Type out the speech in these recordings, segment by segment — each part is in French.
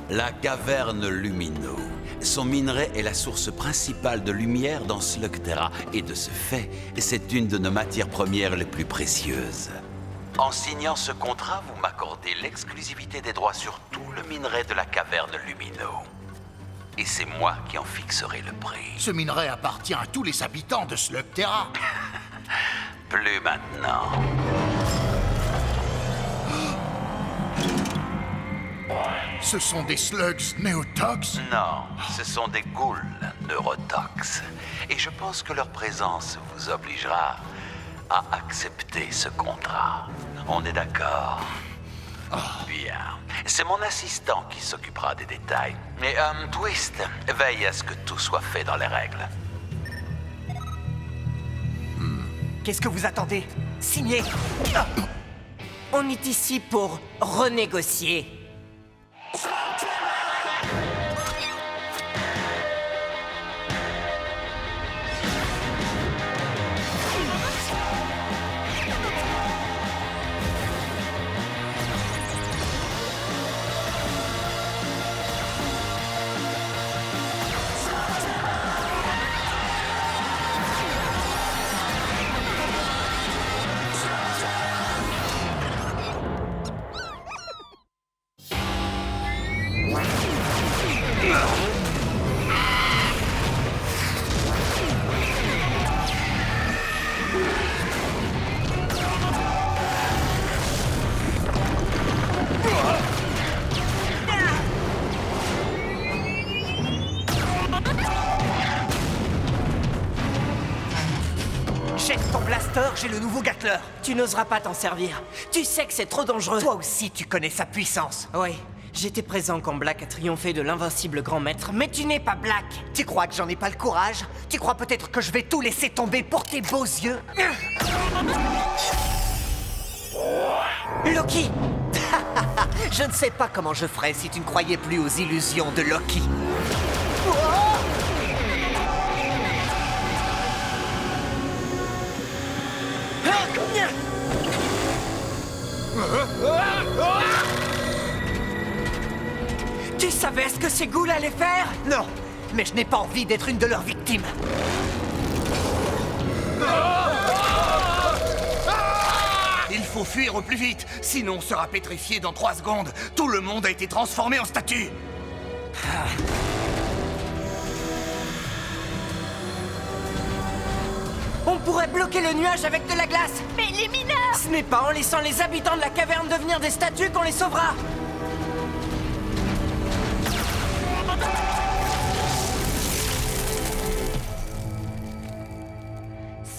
La caverne Lumino. Son minerai est la source principale de lumière dans Slugterra, et de ce fait, c'est une de nos matières premières les plus précieuses. En signant ce contrat, vous m'accordez l'exclusivité des droits sur tout le minerai de la caverne Lumino. Et c'est moi qui en fixerai le prix. Ce minerai appartient à tous les habitants de Slugterra. Plus maintenant. Ce sont des slugs néotox? Non, ce sont des ghouls neurotox. Et je pense que leur présence vous obligera à accepter ce contrat. On est d'accord? Bien. C'est mon assistant qui s'occupera des détails. Mais Twist, veille à ce que tout soit fait dans les règles. Qu'est-ce que vous attendez? Signez! On est ici pour renégocier. Jette ton blaster, j'ai le nouveau Gatler. Tu n'oseras pas t'en servir. Tu sais que c'est trop dangereux. Toi aussi, tu connais sa puissance. Oui, j'étais présent quand Black a triomphé de l'invincible grand maître, mais tu n'es pas Black. Tu crois que j'en ai pas le courage? Tu crois peut-être que je vais tout laisser tomber pour tes beaux yeux? Loki! Je ne sais pas comment je ferais si tu ne croyais plus aux illusions de Loki. Tu savais ce que ces ghouls allaient faire? Non, mais je n'ai pas envie d'être une de leurs victimes. Il faut fuir au plus vite, sinon on sera pétrifié dans 3 secondes. Tout le monde a été transformé en statue. On pourrait bloquer le nuage avec de la glace. Mais les mineurs! Ce n'est pas en laissant les habitants de la caverne devenir des statues qu'on les sauvera.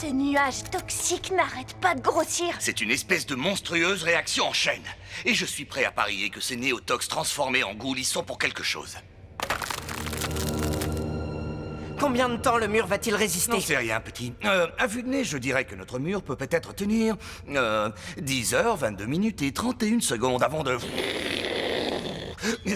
Ce nuage toxique n'arrête pas de grossir. C'est une espèce de monstrueuse réaction en chaîne. Et je suis prêt à parier que ces néotox transformés en ghouls y sont pour quelque chose. Combien de temps le mur va-t-il résister? N'en sais rien, petit. À vue de nez, je dirais que notre mur peut peut-être tenir 10 heures, 22 minutes et 31 secondes avant de...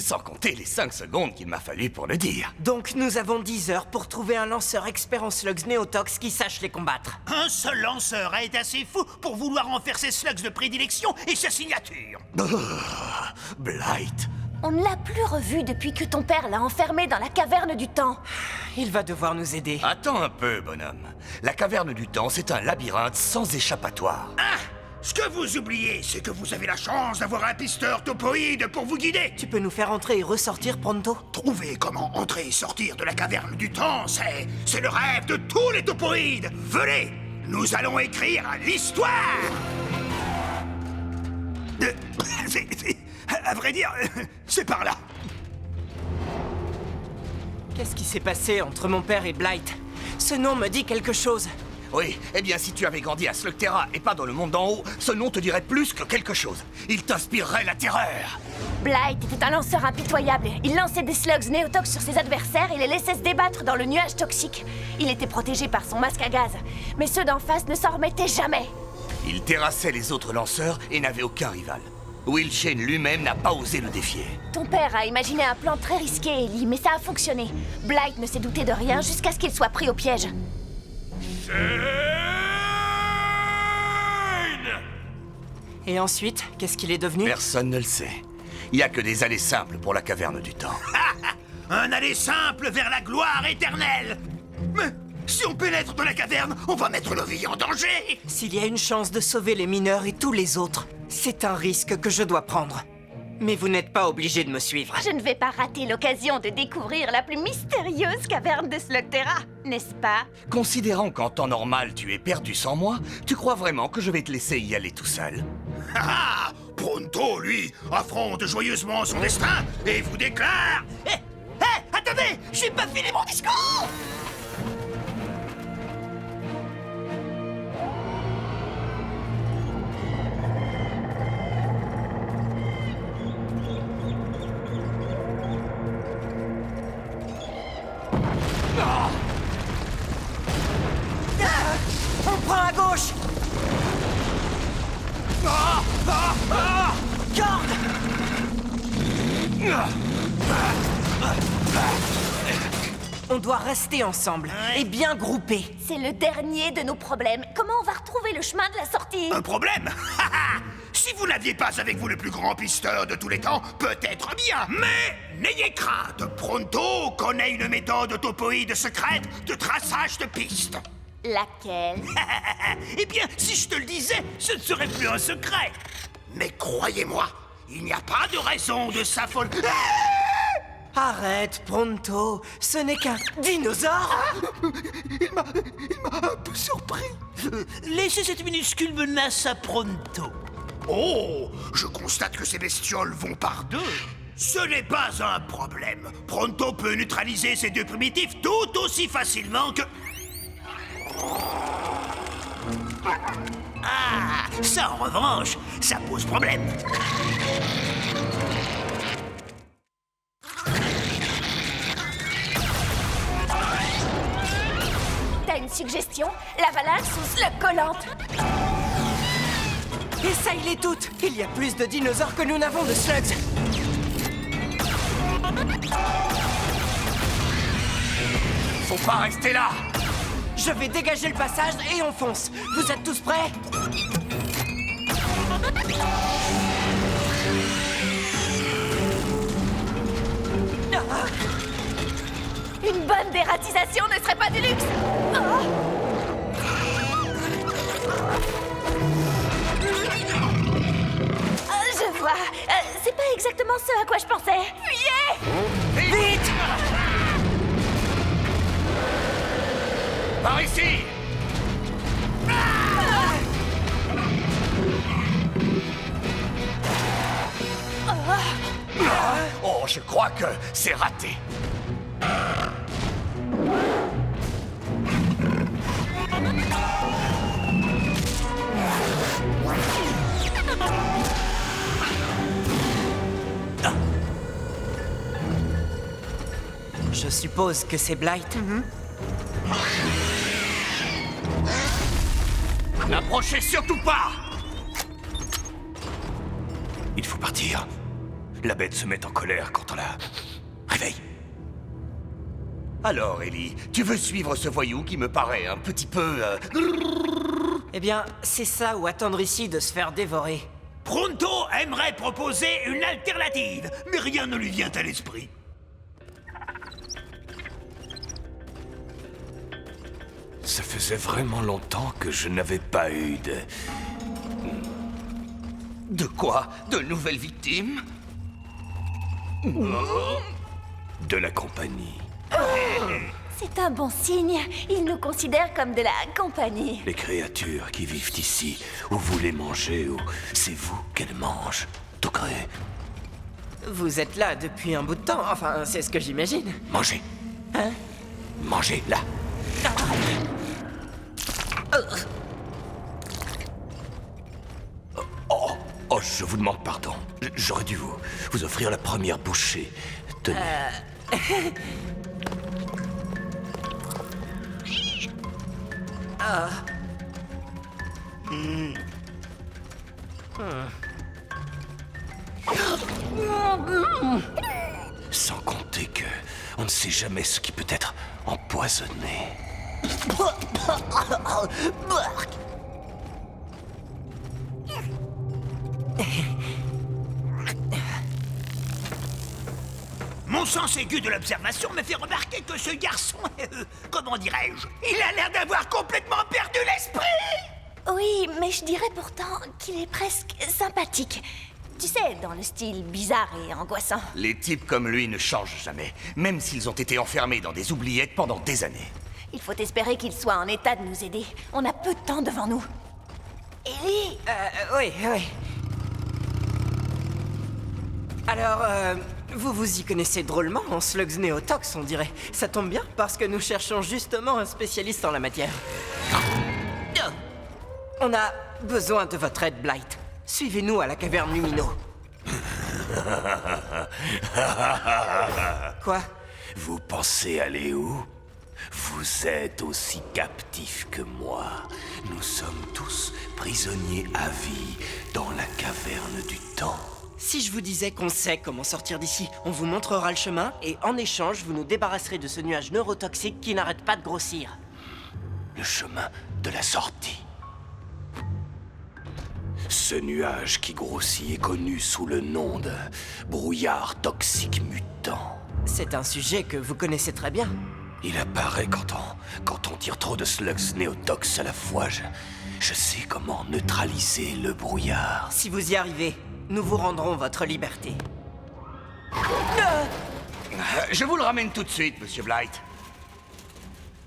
Sans compter les 5 secondes qu'il m'a fallu pour le dire. Donc nous avons 10 heures pour trouver un lanceur expert en slugs néotox qui sache les combattre. Un seul lanceur a été assez fou pour vouloir en faire ses slugs de prédilection et sa signature. Blight. On ne l'a plus revu depuis que ton père l'a enfermé dans la caverne du temps. Il va devoir nous aider. Attends un peu, bonhomme. La caverne du temps, c'est un labyrinthe sans échappatoire. Ah! Ce que vous oubliez, c'est que vous avez la chance d'avoir un pisteur topoïde pour vous guider. Tu peux nous faire entrer et ressortir pronto? Trouver comment entrer et sortir de la caverne du temps, c'est le rêve de tous les topoïdes. Venez, nous allons écrire l'histoire. À vrai dire, c'est par là. Qu'est-ce qui s'est passé entre mon père et Blight? Ce nom me dit quelque chose. Oui, eh bien si tu avais grandi à Slugterra et pas dans le monde d'en haut, ce nom te dirait plus que quelque chose. Il t'inspirerait la terreur. Blight était un lanceur impitoyable. Il lançait des slugs néotox sur ses adversaires et les laissait se débattre dans le nuage toxique. Il était protégé par son masque à gaz, mais ceux d'en face ne s'en remettaient jamais. Il terrassait les autres lanceurs et n'avait aucun rival. Will Shane lui-même n'a pas osé le défier. Ton père a imaginé un plan très risqué, Ellie, mais ça a fonctionné. Blight ne s'est douté de rien jusqu'à ce qu'il soit pris au piège. Et ensuite, qu'est-ce qu'il est devenu? Personne ne le sait. Il n'y a que des allées simples pour la caverne du temps. Un aller simple vers la gloire éternelle. Mais si on pénètre dans la caverne, on va mettre nos vies en danger. S'il y a une chance de sauver les mineurs et tous les autres, c'est un risque que je dois prendre. Mais vous n'êtes pas obligé de me suivre. Je ne vais pas rater l'occasion de découvrir la plus mystérieuse caverne de Slugterra, n'est-ce pas? Considérant qu'en temps normal tu es perdu sans moi, tu crois vraiment que je vais te laisser y aller tout seul? Ah, Pronto, lui, affronte joyeusement son destin et vous déclare... attendez, j'ai pas fini mon discours. On prend à gauche. Corde. On doit rester ensemble et bien groupés. C'est le dernier de nos problèmes. Comment on va retrouver le chemin de la sortie? Un problème? Si vous n'aviez pas avec vous le plus grand pisteur de tous les temps, peut-être bien. Mais n'ayez crainte, Pronto connaît une méthode topoïde secrète de traçage de pistes. Laquelle? Eh bien, si je te le disais, ce ne serait plus un secret. Mais croyez-moi, il n'y a pas de raison de s'affoler. Arrête, Pronto. Ce n'est qu'un dinosaure. Il m'a un peu surpris. Laissez cette minuscule menace à Pronto. Oh, je constate que ces bestioles vont par deux. Ce n'est pas un problème. Pronto peut neutraliser ces deux primitifs tout aussi facilement que... Ah, ça en revanche, ça pose problème. T'as une suggestion? L'avalanche ou Slug collante? Essaye-les toutes. Il y a plus de dinosaures que nous n'avons de slugs. Faut pas rester là! Je vais dégager le passage et on fonce. Vous êtes tous prêts? Une bonne dératisation ne serait pas du luxe. Je vois. C'est pas exactement ce à quoi je pensais. Fuyez! Vite! Par ici! Oh, je crois que c'est raté. Je suppose que c'est Blight. N'approchez surtout pas! Il faut partir. La bête se met en colère quand on la réveille. Alors, Ellie, tu veux suivre ce voyou qui me paraît un petit peu... Eh bien, c'est ça ou attendre ici de se faire dévorer. Pronto aimerait proposer une alternative, mais rien ne lui vient à l'esprit. Ça faisait vraiment longtemps que je n'avais pas eu de... De quoi? De nouvelles victimes? De la compagnie. C'est un bon signe. Ils nous considèrent comme de la compagnie. Les créatures qui vivent ici, ou vous les mangez, ou c'est vous qu'elles mangent. Tout gré. Vous êtes là depuis un bout de temps. Enfin, c'est ce que j'imagine. Mangez. Hein? Mangez, là. Oh, je vous demande pardon. J'aurais dû vous offrir la première bouchée. Tenez. Sans compter que on ne sait jamais ce qui peut être empoisonné. Mon sens aigu de l'observation me fait remarquer que ce garçon, comment dirais-je, il a l'air d'avoir complètement perdu l'esprit. Oui, mais je dirais pourtant qu'il est presque sympathique. Tu sais, dans le style bizarre et angoissant. Les types comme lui ne changent jamais, même s'ils ont été enfermés dans des oubliettes pendant des années. Il faut espérer qu'il soit en état de nous aider. On a peu de temps devant nous. Ellie! Oui. Alors, vous vous y connaissez drôlement en slugs néotox, on dirait. Ça tombe bien, parce que nous cherchons justement un spécialiste en la matière. On a besoin de votre aide, Blight. Suivez-nous à la caverne Lumino. Quoi? Vous pensez aller où? Vous êtes aussi captifs que moi. Nous sommes tous prisonniers à vie dans la caverne du temps. Si je vous disais qu'on sait comment sortir d'ici, on vous montrera le chemin et en échange, vous nous débarrasserez de ce nuage neurotoxique qui n'arrête pas de grossir. Le chemin de la sortie. Ce nuage qui grossit est connu sous le nom de brouillard toxique mutant. C'est un sujet que vous connaissez très bien. Il apparaît quand on tire trop de slugs néotox à la fois. Je sais comment neutraliser le brouillard. Si vous y arrivez, nous vous rendrons votre liberté. Je vous le ramène tout de suite, Monsieur Blight.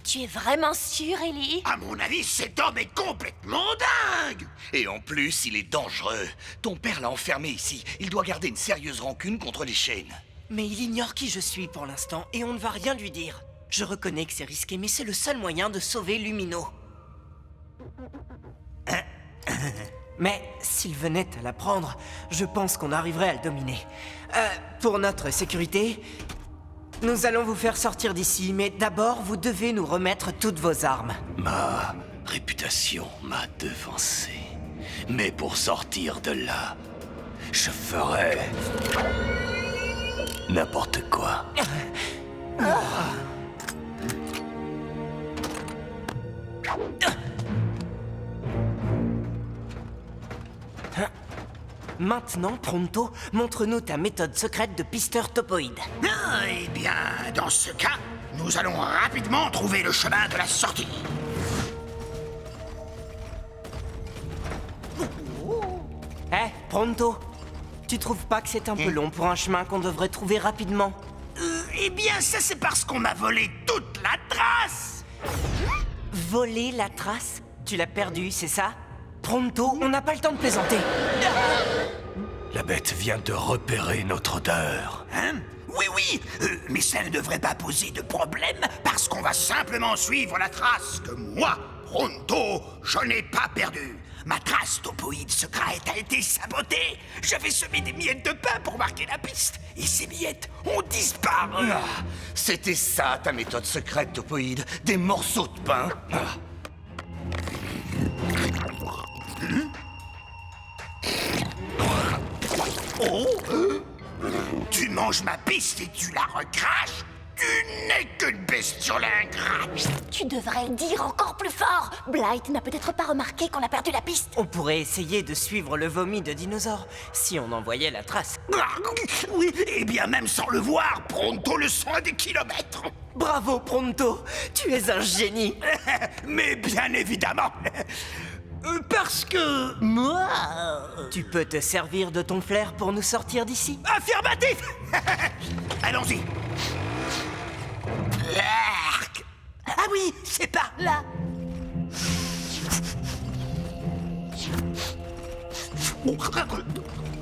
Tu es vraiment sûr, Ellie? À mon avis, cet homme est complètement dingue. Et en plus, il est dangereux. Ton père l'a enfermé ici. Il doit garder une sérieuse rancune contre les chaînes. Mais il ignore qui je suis pour l'instant et on ne va rien lui dire. Je reconnais que c'est risqué, mais c'est le seul moyen de sauver Lumino. Mais s'il venait à l'apprendre, je pense qu'on arriverait à le dominer. Pour notre sécurité, nous allons vous faire sortir d'ici, mais d'abord, vous devez nous remettre toutes vos armes. Ma réputation m'a devancé. Mais pour sortir de là, je ferai n'importe quoi. Maintenant, Pronto, montre-nous ta méthode secrète de pisteur topoïde. Eh bien, dans ce cas, nous allons rapidement trouver le chemin de la sortie. Pronto, tu trouves pas que c'est un peu long pour un chemin qu'on devrait trouver rapidement? Eh bien, ça c'est parce qu'on m'a volé toute la trace. Voler la trace? Tu l'as perdue, c'est ça? Pronto, on n'a pas le temps de plaisanter. La bête vient de repérer notre odeur. Hein? Oui, mais ça ne devrait pas poser de problème parce qu'on va simplement suivre la trace que moi, Pronto, je n'ai pas perdue. Ma trace topoïde secrète a été sabotée. J'avais semé des miettes de pain pour marquer la piste et ces miettes ont disparu. Ah, c'était ça ta méthode secrète, topoïde. Des morceaux de pain. Oh! Tu manges ma piste et tu la recraches? Tu n'es qu'une bestiole ingrate! Tu devrais le dire encore plus fort. Blight n'a peut-être pas remarqué qu'on a perdu la piste. On pourrait essayer de suivre le vomi de dinosaure, si on en voyait la trace. Oui, et bien même sans le voir, Pronto le sent à des kilomètres! Bravo, Pronto, tu es un génie. Mais bien évidemment! Parce que... moi... Tu peux te servir de ton flair pour nous sortir d'ici? Affirmatif! Allons-y! L'arc! Ah oui, c'est par là!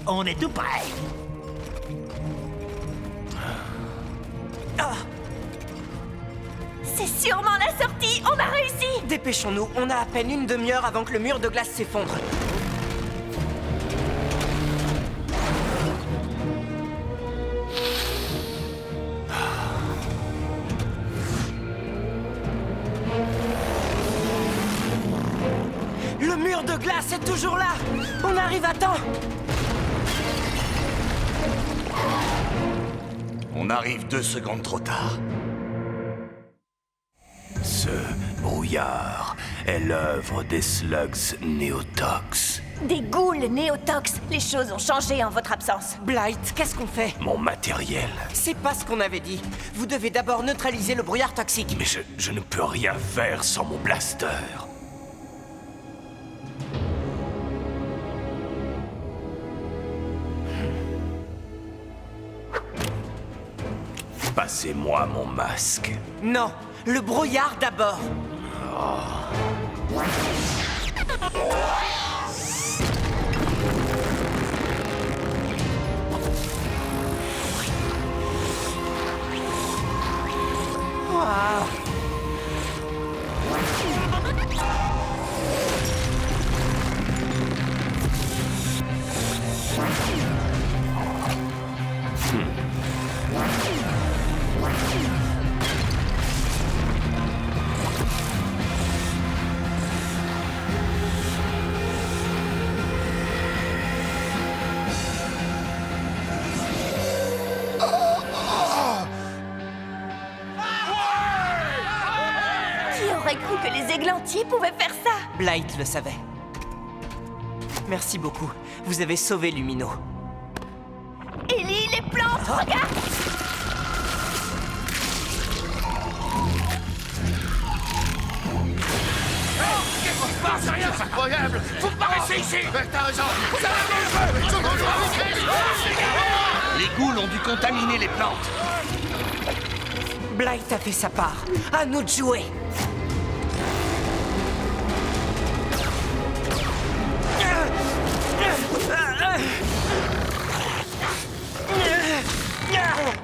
On est tout près! C'est sûrement la sortie. On a réussi. Dépêchons-nous, on a à peine une demi-heure avant que le mur de glace s'effondre. Le mur de glace est toujours là. On arrive à temps. On arrive 2 secondes trop tard. Ce brouillard est l'œuvre des slugs néotox. Des ghouls néotox. Les choses ont changé en votre absence. Blight, qu'est-ce qu'on fait? Mon matériel. C'est pas ce qu'on avait dit. Vous devez d'abord neutraliser le brouillard toxique. Mais je ne peux rien faire sans mon blaster. Passez-moi mon masque. Non, le brouillard d'abord. Wow. Qui aurait cru que les églantiers pouvaient faire ça? Blight le savait. Merci beaucoup. Vous avez sauvé Lumino. Ellie, les plantes, regarde! C'est rien, c'est incroyable. Vous paraissez ici. T'as raison. Les ghouls ont dû contaminer les plantes. Blight a fait sa part. À nous de jouer.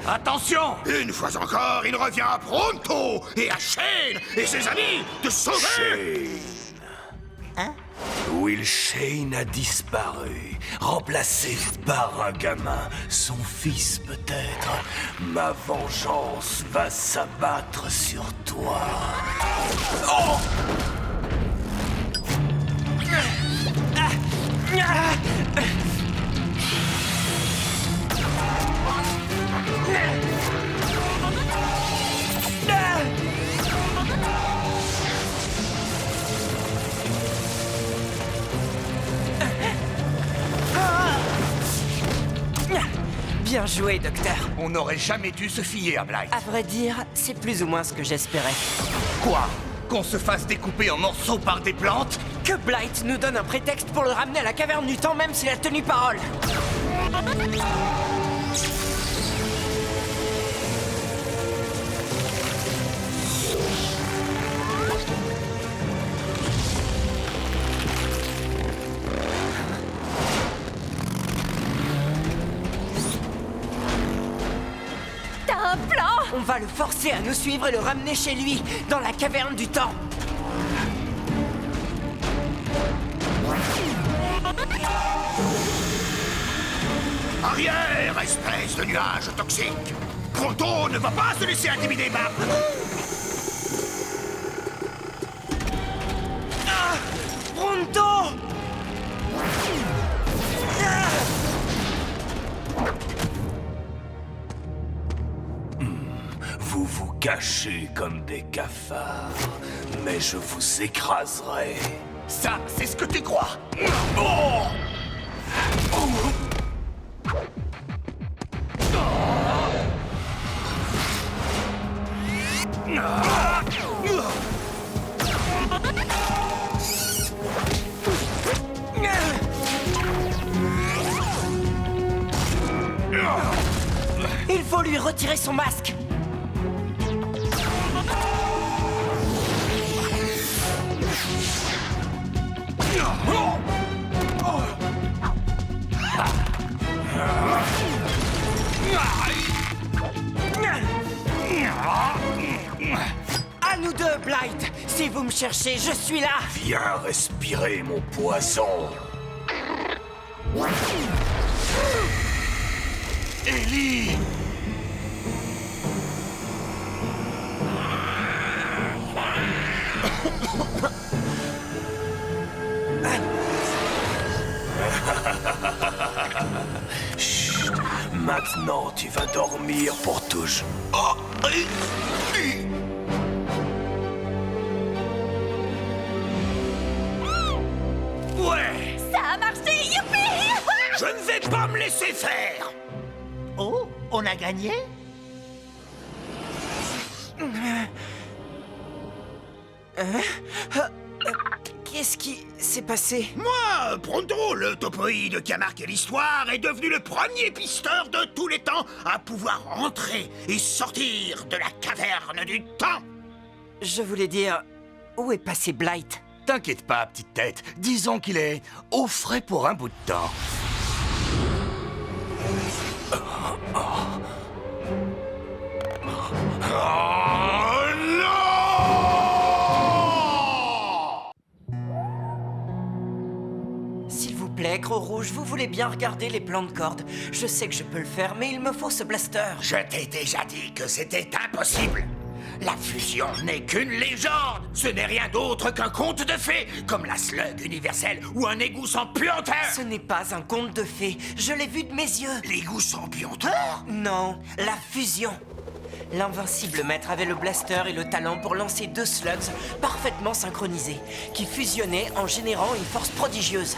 Attention! Une fois encore, il revient à Pronto et à Shane et ses amis de sauver. Will Shane a disparu, remplacé par un gamin, son fils peut-être. Ma vengeance va s'abattre sur toi. Oh! Bien joué, docteur. On n'aurait jamais dû se fier à Blight. À vrai dire, c'est plus ou moins ce que j'espérais. Quoi? Qu'on se fasse découper en morceaux par des plantes? Que Blight nous donne un prétexte pour le ramener à la caverne du temps, même s'il a tenu parole. T'as un plan? On va le forcer à nous suivre et le ramener chez lui, dans la caverne du temps. Arrière, espèce de nuage toxique. Pronto ne va pas se laisser intimider par... Pronto! Vous vous cachez comme des cafards, mais je vous écraserai. Ça, c'est ce que tu crois. Oh! Il faut lui retirer son masque. À nous deux, Blight. Si vous me cherchez, je suis là. Viens respirer mon poison. Ellie! Chut. Maintenant, tu vas dormir pour toujours. Oh. Ouais! Ça a marché! vais pas me laisser faire. Oh, on a gagné? Qu'est-ce qui s'est passé? Moi, Pronto, le topoïde qui a marqué l'histoire, est devenu le premier pisteur de tous les temps à pouvoir entrer et sortir de la caverne du temps. Je voulais dire... Où est passé Blight? T'inquiète pas, petite tête. Disons qu'il est au frais pour un bout de temps. Oh non! S'il vous plaît, Gros Rouge, vous voulez bien regarder les plans de corde. Je sais que je peux le faire, mais il me faut ce blaster. Je t'ai déjà dit que c'était impossible. La fusion n'est qu'une légende. Ce n'est rien d'autre qu'un conte de fées, comme la slug universelle ou un égout sans puanteur. Ce n'est pas un conte de fées. Je l'ai vu de mes yeux. L'égout sans puanteur? Non, la fusion. L'invincible maître avait le blaster et le talent pour lancer 2 slugs parfaitement synchronisés, qui fusionnaient en générant une force prodigieuse.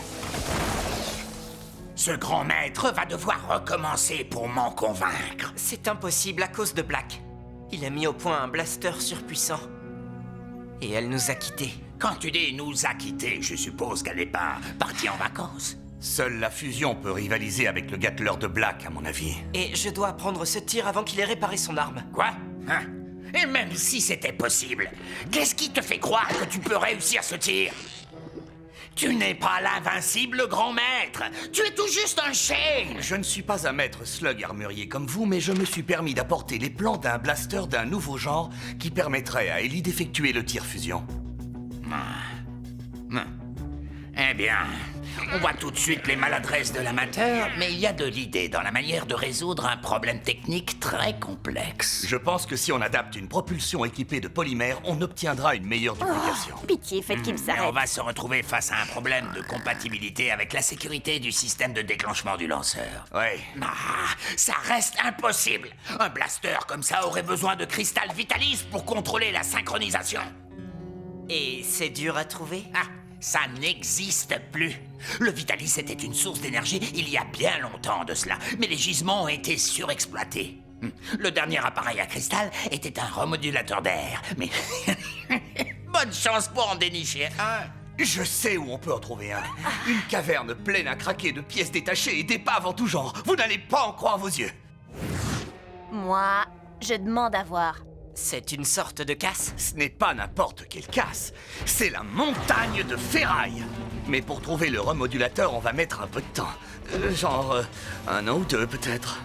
Ce grand maître va devoir recommencer pour m'en convaincre. C'est impossible à cause de Black. Il a mis au point un blaster surpuissant. Et elle nous a quittés. Quand tu dis nous a quittés, je suppose qu'elle n'est pas partie en vacances. Seule la fusion peut rivaliser avec le Gatler de Black, à mon avis. Et je dois apprendre ce tir avant qu'il ait réparé son arme. Quoi? Hein? Et même si c'était possible, qu'est-ce qui te fait croire que tu peux réussir ce tir? Tu n'es pas l'invincible grand maître. Tu es tout juste un Shane. Je ne suis pas un maître slug armurier comme vous, mais je me suis permis d'apporter les plans d'un blaster d'un nouveau genre qui permettrait à Ellie d'effectuer le tir fusion. Eh bien, on voit tout de suite les maladresses de l'amateur, mais il y a de l'idée dans la manière de résoudre un problème technique très complexe. Je pense que si on adapte une propulsion équipée de polymère, on obtiendra une meilleure duplication. Pitié, faites qu'il Mais s'arrête. on va se retrouver face à un problème de compatibilité avec la sécurité du système de déclenchement du lanceur. Ouais. Ah, ça reste impossible. Un blaster comme ça aurait besoin de cristal Vitalis pour contrôler la synchronisation. Et c'est dur à trouver? Ah, ça n'existe plus. Le Vitalis était une source d'énergie il y a bien longtemps de cela, mais les gisements ont été surexploités. Le dernier appareil à cristal était un remodulateur d'air, mais bonne chance pour en dénicher un. Je sais où on peut en trouver un. Une caverne pleine à craquer de pièces détachées et d'épaves en tout genre. Vous n'allez pas en croire vos yeux. Moi, je demande à voir. C'est une sorte de casse? Ce n'est pas n'importe quelle casse. C'est la montagne de ferraille. Mais pour trouver le remodulateur, on va mettre un peu de temps. Genre un an ou deux peut-être.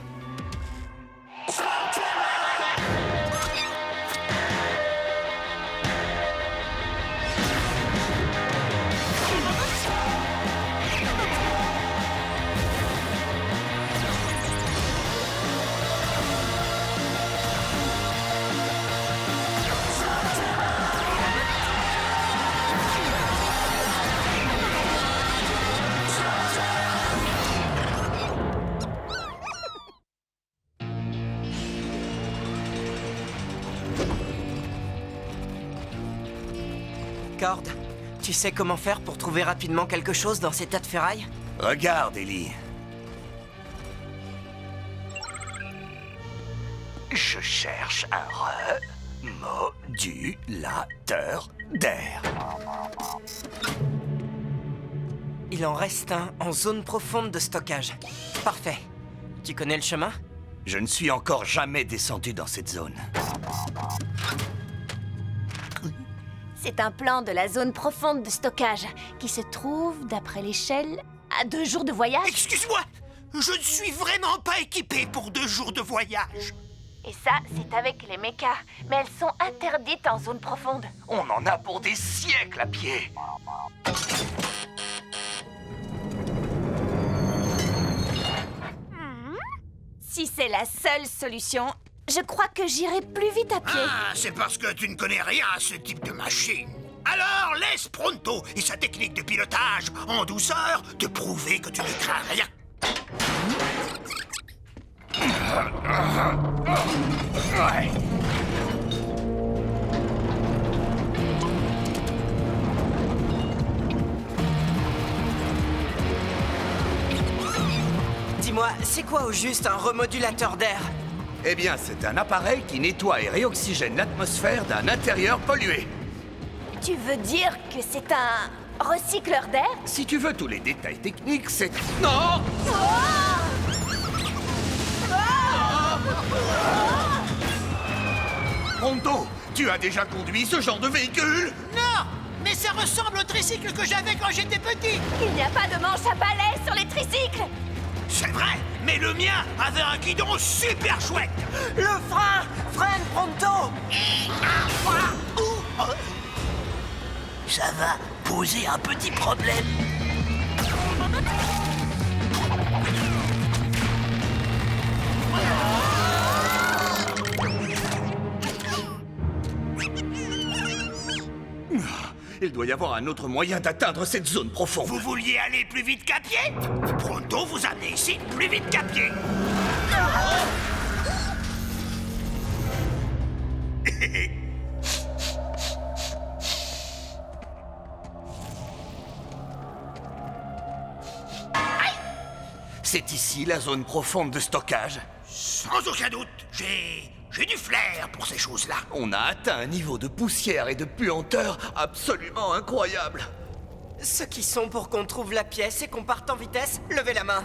Cord, tu sais comment faire pour trouver rapidement quelque chose dans ces tas de ferraille? Regarde, Ellie. Je cherche un remodulateur d'air. Il en reste un en zone profonde de stockage. Parfait. Tu connais le chemin? Je ne suis encore jamais descendu dans cette zone. C'est un plan de la zone profonde de stockage qui se trouve, d'après l'échelle, à 2 jours de voyage. Excuse-moi, je ne suis vraiment pas équipé pour 2 jours de voyage. Et ça, c'est avec les mechas. Mais elles sont interdites en zone profonde. On en a pour des siècles à pied. Si c'est la seule solution, je crois que j'irai plus vite à pied. Ah, c'est parce que tu ne connais rien à ce type de machine. Alors laisse Pronto et sa technique de pilotage en douceur te prouver que tu ne crains rien. Ouais. Dis-moi, c'est quoi au juste un remodulateur d'air? Eh bien, c'est un appareil qui nettoie et réoxygène l'atmosphère d'un intérieur pollué. Tu veux dire que c'est un recycleur d'air? Si tu veux tous les détails techniques, c'est... Non! Pronto, tu as déjà conduit ce genre de véhicule? Non! Mais ça ressemble au tricycle que j'avais quand j'étais petit! Il n'y a pas de manche à balai sur les tricycles! C'est vrai, mais le mien avait un guidon super chouette! Le frein! Freine, Pronto! Ça va poser un petit problème. Il doit y avoir un autre moyen d'atteindre cette zone profonde. Vous vouliez aller plus vite qu'à pied? Pronto vous amenez ici plus vite qu'à pied. C'est ici la zone profonde de stockage. Sans aucun doute, j'ai du flair pour ces choses-là. On a atteint un niveau de poussière et de puanteur absolument incroyable. Ceux qui sont pour qu'on trouve la pièce et qu'on parte en vitesse, levez la main.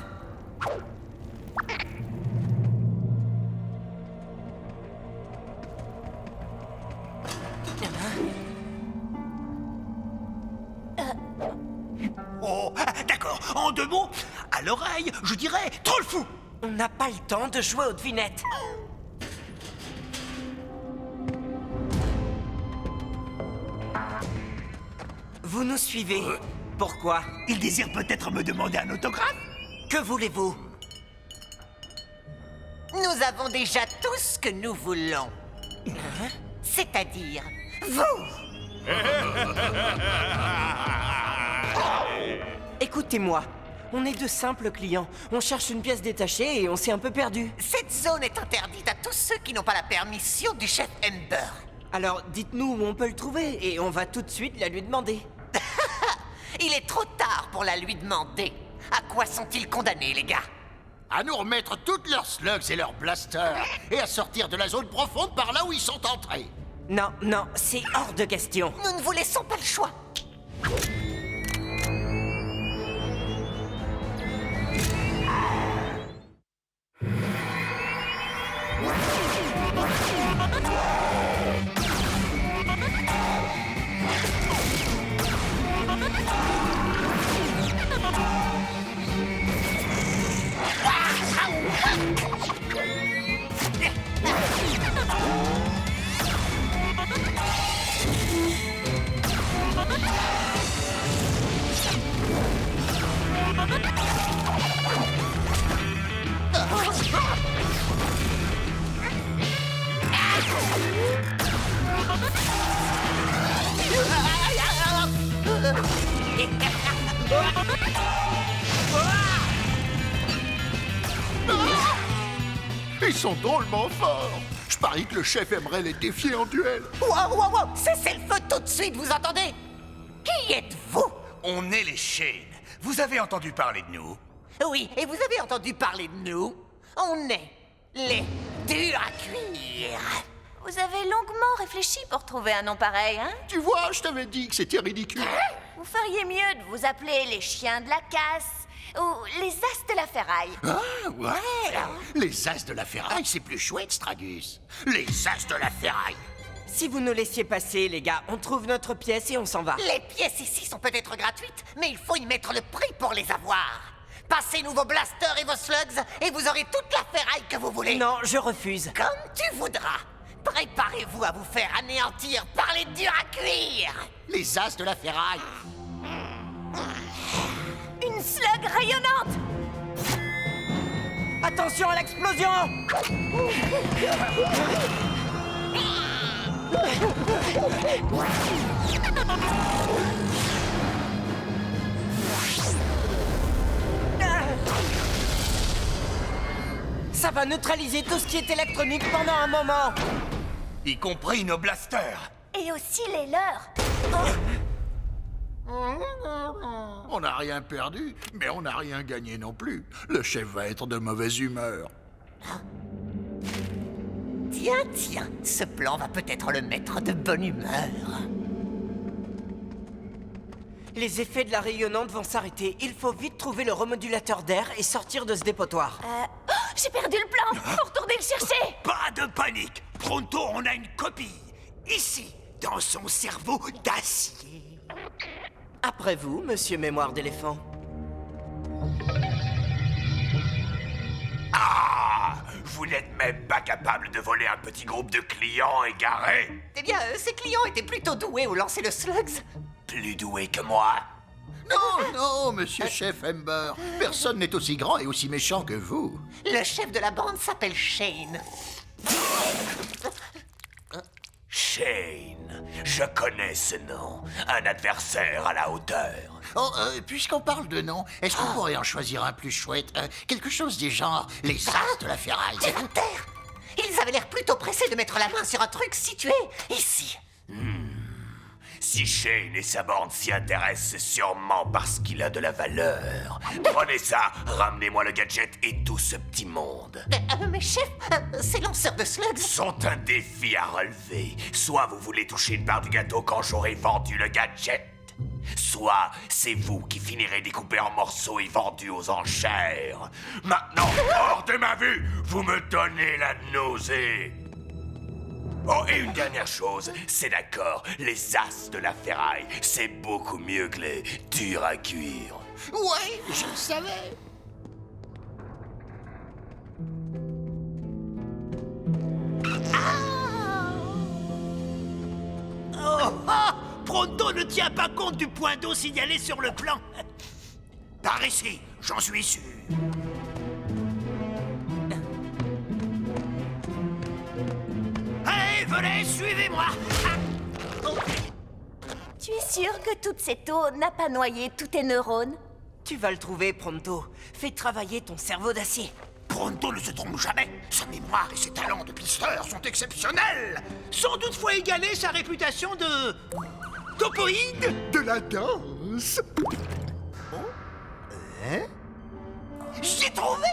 Oh, d'accord, en deux mots, à l'oreille, je dirais trop le fou. On n'a pas le temps de jouer aux devinettes. Vous nous suivez. Pourquoi? Il désire peut-être me demander un autographe? Que voulez-vous? Nous avons déjà tout ce que nous voulons. C'est-à-dire, vous! Écoutez-moi, on est de simples clients. On cherche une pièce détachée et on s'est un peu perdu. Cette zone est interdite à tous ceux qui n'ont pas la permission du chef Ember. Alors dites-nous où on peut le trouver et on va tout de suite la lui demander. Il est trop tard pour la lui demander. À quoi sont-ils condamnés, les gars? À nous remettre toutes leurs slugs et leurs blasters et à sortir de la zone profonde par là où ils sont entrés. Non, non, c'est hors de question. Nous ne vous laissons pas le choix. Ils sont drôlement forts. Je parie que le chef aimerait les défier en duel. Wow! Cessez le feu tout de suite, vous entendez? Qui êtes-vous? On est les Shane. Vous avez entendu parler de nous? Oui, et vous avez entendu parler de nous? On est les durs à cuire. Vous avez longuement réfléchi pour trouver un nom pareil, hein? Tu vois, je t'avais dit que c'était ridicule. Vous feriez mieux de vous appeler les chiens de la casse ou les as de la ferraille. Ah, ouais. Les as de la ferraille, c'est plus chouette, Stragus. Les as de la ferraille. Si vous nous laissiez passer, les gars, on trouve notre pièce et on s'en va. Les pièces ici sont peut-être gratuites, mais il faut y mettre le prix pour les avoir. Passez-nous vos blasters et vos slugs, et vous aurez toute la ferraille que vous voulez. Non, je refuse. Comme tu voudras. Préparez-vous à vous faire anéantir par les durs à cuire. Les as de la ferraille. Une slug rayonnante! Attention à l'explosion! Ça va neutraliser tout ce qui est électronique pendant un moment. Y compris nos blasters. Et aussi les leurs. On n'a rien perdu, mais on n'a rien gagné non plus. Le chef va être de mauvaise humeur. Tiens, ce plan va peut-être le mettre de bonne humeur. Les effets de la rayonnante vont s'arrêter. Il faut vite trouver le remodulateur d'air et sortir de ce dépotoir. Oh, j'ai perdu le plan. Faut retourner le chercher. Pas de panique. Pronto, on a une copie. Ici, dans son cerveau d'acier. Après vous, monsieur Mémoire d'éléphant. Ah! Vous n'êtes même pas capable de voler un petit groupe de clients égarés? Eh bien, ces clients étaient plutôt doués au lancer le Slugs. Plus doués que moi? Non, monsieur Chef Ember. Personne n'est aussi grand et aussi méchant que vous. Le chef de la bande s'appelle Shane. Shane, je connais ce nom. Un adversaire à la hauteur. Oh, puisqu'on parle de nom, est-ce qu'on pourrait en choisir un plus chouette? Quelque chose du genre les As de la ferraille. C'est un terre. Ils avaient l'air plutôt pressés de mettre la main sur un truc situé ici. Si Shane et sa bande s'y intéressent, c'est sûrement parce qu'il a de la valeur. Prenez ça, ramenez-moi le gadget et tout ce petit monde. Mais chef, ces lanceurs de slugs Sont un défi à relever. Soit vous voulez toucher une part du gâteau quand j'aurai vendu le gadget, soit c'est vous qui finirez découpé en morceaux et vendu aux enchères. Maintenant, hors de ma vue, vous me donnez la nausée. Oh, et une dernière chose, c'est d'accord, les As de la ferraille, c'est beaucoup mieux que les durs à cuire. Ouais, je le savais. Pronto ne tient pas compte du point d'eau signalé sur le plan. Par ici, j'en suis sûr. Allez, venez, suivez-moi. Tu es sûr que toute cette eau n'a pas noyé tous tes neurones? Tu vas le trouver, Pronto. Fais travailler ton cerveau d'acier. Pronto ne se trompe jamais. Sa mémoire et ses talents de pisteur sont exceptionnels. Sans doute faut égaler sa réputation de... topoïde. De la danse. J'ai trouvé.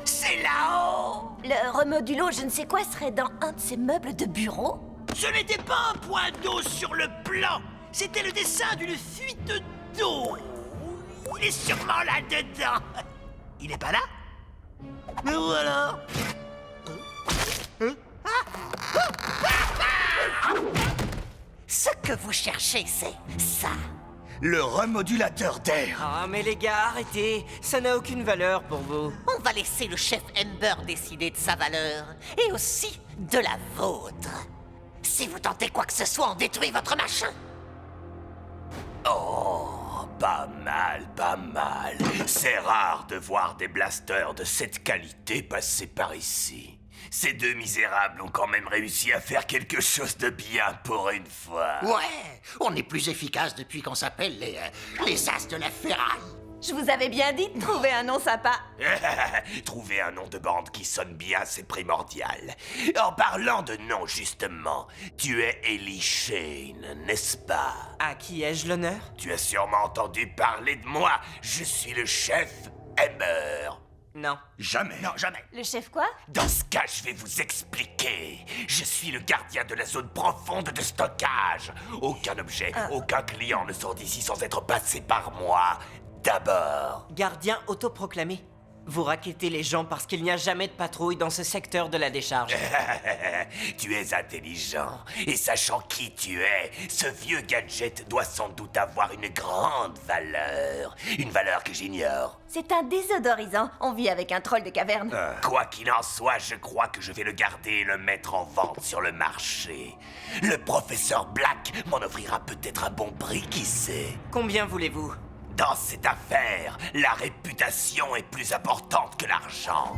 C'est là-haut. Le remodulo je ne sais quoi serait dans un de ces meubles de bureau? Ce n'était pas un point d'eau sur le plan. C'était le dessin d'une fuite d'eau. Il est sûrement là-dedans. Il n'est pas là? Mais voilà. Ce que vous cherchez, c'est ça. Le remodulateur d'air. Ah, mais les gars, arrêtez. Ça n'a aucune valeur pour vous. On va laisser le chef Ember décider de sa valeur. Et aussi de la vôtre. Si vous tentez quoi que ce soit, on détruit votre machin. Oh, pas mal, pas mal. C'est rare de voir des blasters de cette qualité passer par ici. Ces deux misérables ont quand même réussi à faire quelque chose de bien pour une fois. Ouais, on est plus efficace depuis qu'on s'appelle les As de la ferraille. Je vous avais bien dit de trouver un nom sympa. Trouver un nom de bande qui sonne bien, c'est primordial. En parlant de nom, justement, tu es Ellie Shane, n'est-ce pas? À qui ai-je l'honneur? Tu as sûrement entendu parler de moi. Je suis le chef Ember. Non. Jamais. Non, jamais. Le chef quoi? Dans ce cas, je vais vous expliquer. Je suis le gardien de la zone profonde de stockage. Aucun objet, aucun client ne sort d'ici sans être passé par moi. D'abord. Gardien autoproclamé. Vous raquettez les gens parce qu'il n'y a jamais de patrouille dans ce secteur de la décharge. Tu es intelligent. Et sachant qui tu es, ce vieux gadget doit sans doute avoir une grande valeur. Une valeur que j'ignore. C'est un désodorisant. On vit avec un troll de caverne. Quoi qu'il en soit, je crois que je vais le garder et le mettre en vente sur le marché. Le professeur Black m'en offrira peut-être un bon prix, qui sait. Combien voulez-vous? Dans cette affaire, la réputation est plus importante que l'argent.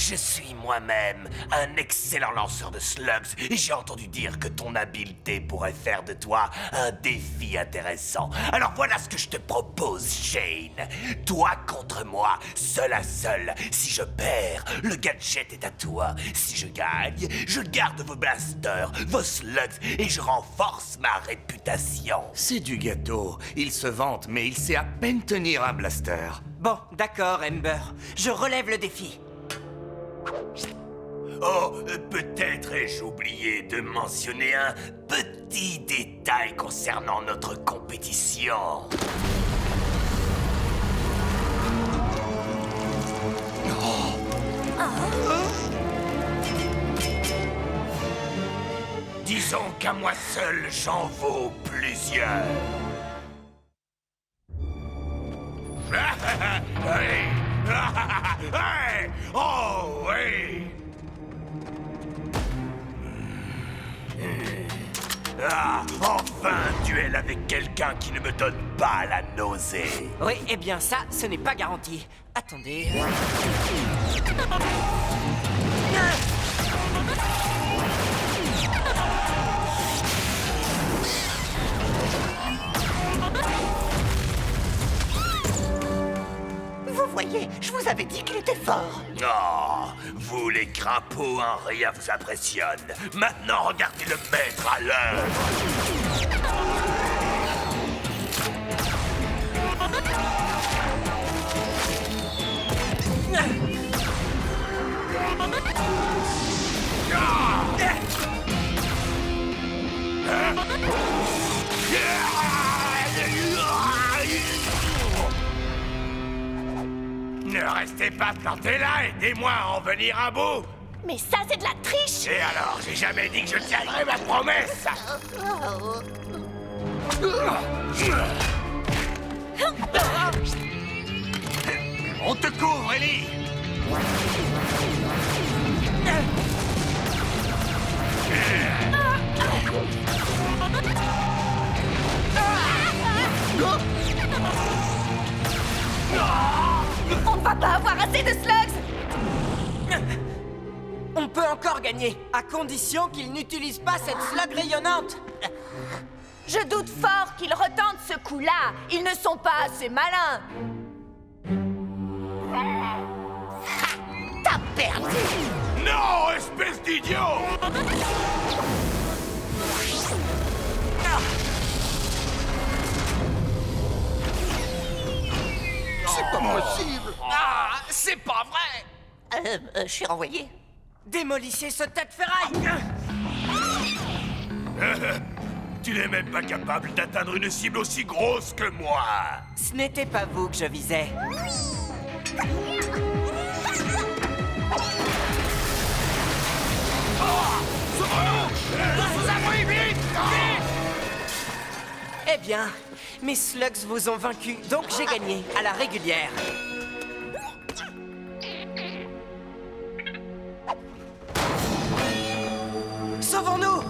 Je suis moi-même un excellent lanceur de slugs et j'ai entendu dire que ton habileté pourrait faire de toi un défi intéressant. Alors voilà ce que je te propose, Shane. Toi contre moi, seul à seul. Si je perds, le gadget est à toi. Si je gagne, je garde vos blasters, vos slugs et je renforce ma réputation. C'est du gâteau. Il se vante, mais il sait à peine tenir un blaster. Bon, d'accord, Ember. Je relève le défi. Oh, peut-être ai-je oublié de mentionner un petit détail concernant notre compétition. Disons qu'à moi seul, j'en vaux plusieurs. Hey! Oh, oui! Ah, enfin un duel avec quelqu'un qui ne me donne pas la nausée. Oui, eh bien ça, ce n'est pas garanti. Attendez. Vous voyez, je vous avais dit qu'il était fort. Oh, vous les crapauds, hein, rien vous impressionne. Maintenant, regardez le maître à l'œuvre. Ne restez pas plantés là, aidez-moi à en venir à bout. Mais ça, c'est de la triche! Et alors, j'ai jamais dit que je tiendrais ma promesse. On te couvre, Ellie. On va pas avoir assez de slugs! On peut encore gagner, à condition qu'il n'utilise pas cette slug rayonnante. Je doute fort qu'ils retentent ce coup-là. Ils ne sont pas assez malins. T'as perdu. Non, espèce d'idiot! C'est pas possible. Ah, c'est pas vrai! Je suis renvoyé. Démolissez ce tas de ferraille! Tu n'es même pas capable d'atteindre une cible aussi grosse que moi! Ce n'était pas vous que je visais. Eh bien, mes slugs vous ont vaincu, donc j'ai gagné, à la régulière. Sauvons-nous!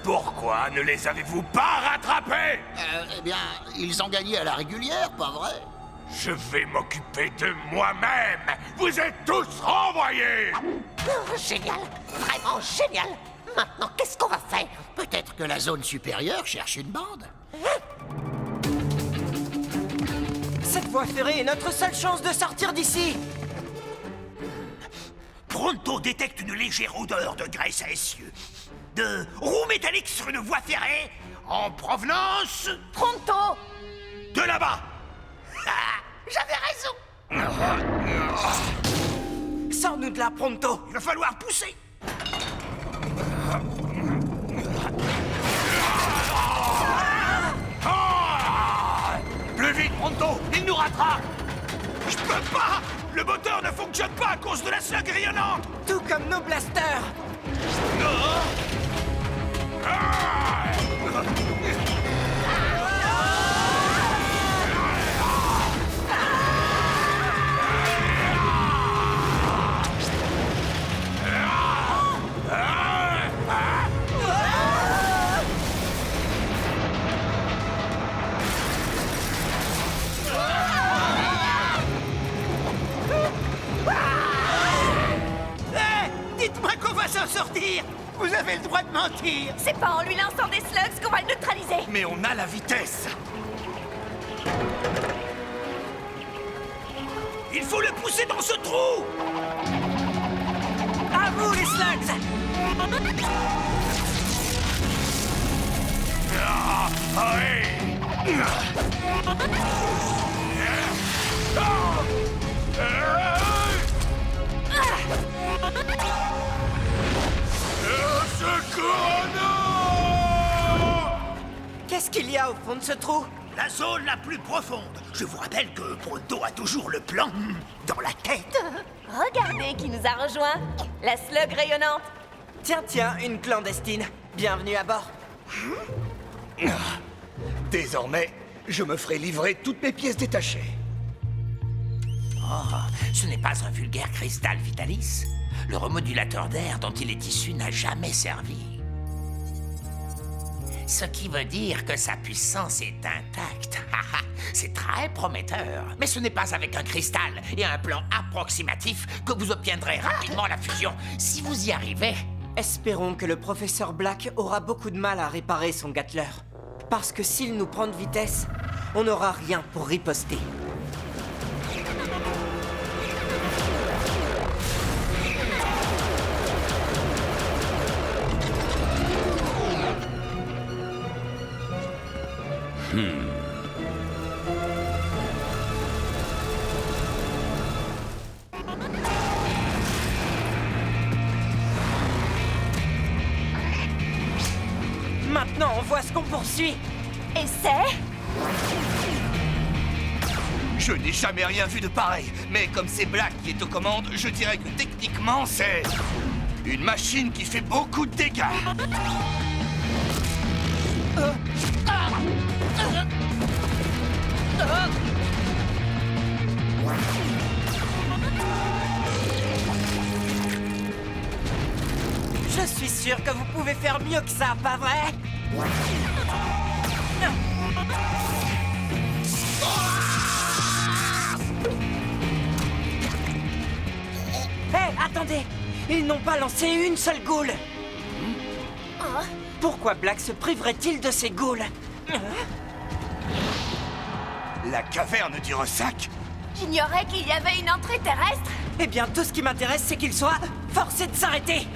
Pourquoi ne les avez-vous pas rattrapés? Eh bien, ils ont gagné à la régulière, pas vrai? Je vais m'occuper de moi-même! Vous êtes tous renvoyés! Oh, génial. Vraiment génial. Maintenant, qu'est-ce qu'on va faire? Peut-être que la zone supérieure cherche une bande. Cette voie ferrée est notre seule chance de sortir d'ici! Pronto détecte une légère odeur de graisse à essieu. De roue métallique sur une voie ferrée en provenance Pronto! de là-bas. J'avais raison. Sors-nous de là, Pronto! Il va falloir pousser. Plus vite, Pronto! Il nous rattrape! Je peux pas. Le moteur ne fonctionne pas à cause de la slug rayonnante. Tout comme nos blasters! Vous avez le droit de mentir. C'est pas en lui lançant des slugs qu'on va le neutraliser. Mais on a la vitesse. Il faut le pousser dans ce trou. À vous, les slugs! Qu'est-ce qu'il y a au fond de ce trou? La zone la plus profonde. Je vous rappelle que Pronto a toujours le plan dans la tête. Regardez qui nous a rejoints. La slug rayonnante. Tiens, une clandestine. Bienvenue à bord. Désormais, je me ferai livrer toutes mes pièces détachées. Oh, ce n'est pas un vulgaire cristal Vitalis. Le remodulateur d'air dont il est issu n'a jamais servi. Ce qui veut dire que sa puissance est intacte. C'est très prometteur. Mais ce n'est pas avec un cristal et un plan approximatif que vous obtiendrez rapidement la fusion. Si vous y arrivez... Espérons que le professeur Black aura beaucoup de mal à réparer son Gatler. Parce que s'il nous prend de vitesse, on n'aura rien pour riposter. Maintenant, on voit ce qu'on poursuit. Et c'est... Je n'ai jamais rien vu de pareil, mais comme c'est Black qui est aux commandes, je dirais que techniquement, c'est... une machine qui fait beaucoup de dégâts. Je suis sûr que vous pouvez faire mieux que ça, pas vrai? Hé, attendez! Ils n'ont pas lancé une seule goule! Pourquoi Black se priverait-il de ces goules? La caverne du ressac? J'ignorais qu'il y avait une entrée terrestre. Eh bien, tout ce qui m'intéresse, c'est qu'il soit forcé de s'arrêter!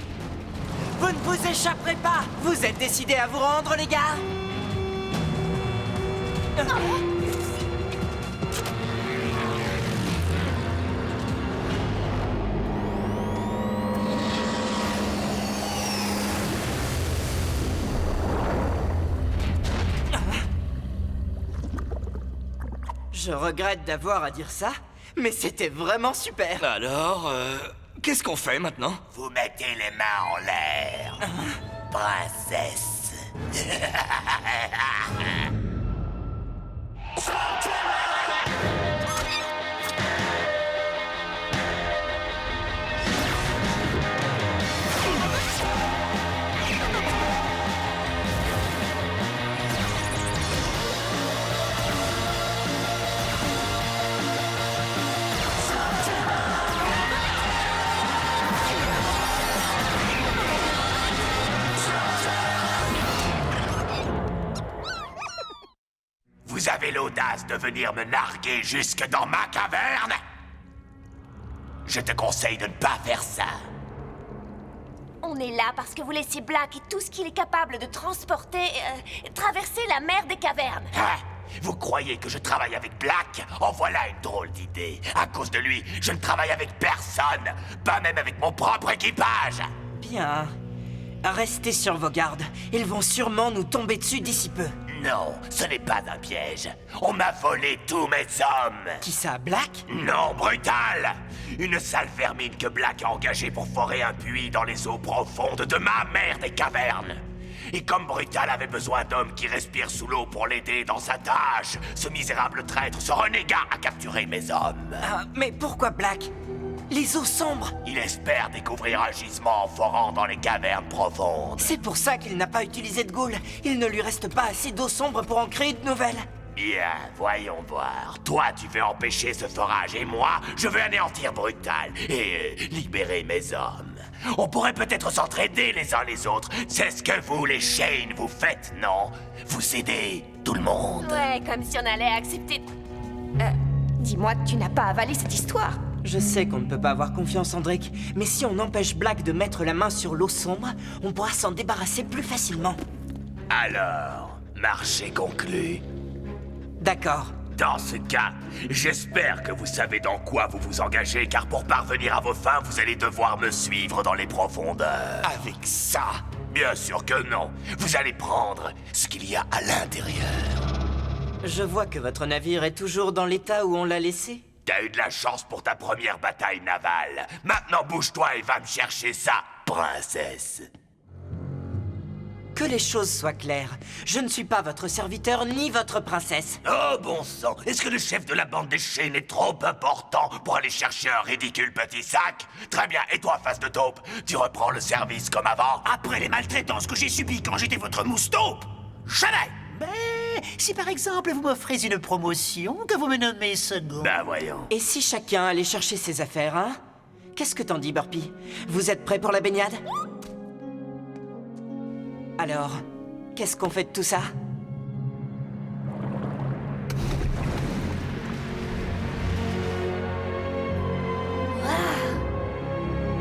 Vous ne vous échapperez pas! Vous êtes décidés à vous rendre, les gars? Je regrette d'avoir à dire ça, mais c'était vraiment super! Alors, qu'est-ce qu'on fait maintenant? Vous mettez les mains en l'air. Princesse. Vous avez l'audace de venir me narguer jusque dans ma caverne? Je te conseille de ne pas faire ça. On est là parce que vous laissez Black et tout ce qu'il est capable de transporter traverser la mer des cavernes. Hein? Vous croyez que je travaille avec Black? En voilà une drôle d'idée. À cause de lui, je ne travaille avec personne. Pas même avec mon propre équipage. Bien. Restez sur vos gardes. Ils vont sûrement nous tomber dessus d'ici peu. Non, ce n'est pas un piège. On m'a volé tous mes hommes. Qui ça, Black? Non, Brutal! Une sale vermine que Black a engagée pour forer un puits dans les eaux profondes de ma mer des cavernes. Et comme Brutal avait besoin d'hommes qui respirent sous l'eau pour l'aider dans sa tâche, ce misérable traître, ce renégat a capturé mes hommes. Ah, mais pourquoi Black? Les eaux sombres! Il espère découvrir un gisement en forant dans les cavernes profondes. C'est pour ça qu'il n'a pas utilisé de goule. Il ne lui reste pas assez d'eau sombre pour en créer de nouvelles. Bien, voyons voir. Toi, tu veux empêcher ce forage et moi, je veux anéantir Brutal et libérer mes hommes. On pourrait peut-être s'entraider les uns les autres. C'est ce que vous, les Shane, vous faites, non? Vous aidez tout le monde. Ouais, comme si on allait accepter... dis-moi que tu n'as pas avalé cette histoire. Je sais qu'on ne peut pas avoir confiance en Drake, mais si on empêche Black de mettre la main sur l'eau sombre, on pourra s'en débarrasser plus facilement. Alors, marché conclu. D'accord. Dans ce cas, j'espère que vous savez dans quoi vous vous engagez, car pour parvenir à vos fins, vous allez devoir me suivre dans les profondeurs. Avec ça? Bien sûr que non. Vous allez prendre ce qu'il y a à l'intérieur. Je vois que votre navire est toujours dans l'état où on l'a laissé. T'as eu de la chance pour ta première bataille navale. Maintenant, bouge-toi et va me chercher ça, princesse. Que les choses soient claires, je ne suis pas votre serviteur ni votre princesse. Oh bon sang, est-ce que le chef de la bande des Shane est trop important pour aller chercher un ridicule petit sac? Très bien, et toi, face de taupe, tu reprends le service comme avant? Après les maltraitances que j'ai subies quand j'étais votre mousse taupe? Jamais! Mais si par exemple vous m'offrez une promotion, que vous me nommez second... Ben voyons. Et si chacun allait chercher ses affaires, hein? Qu'est-ce que t'en dis, Burpee? Vous êtes prêts pour la baignade? Alors, qu'est-ce qu'on fait de tout ça?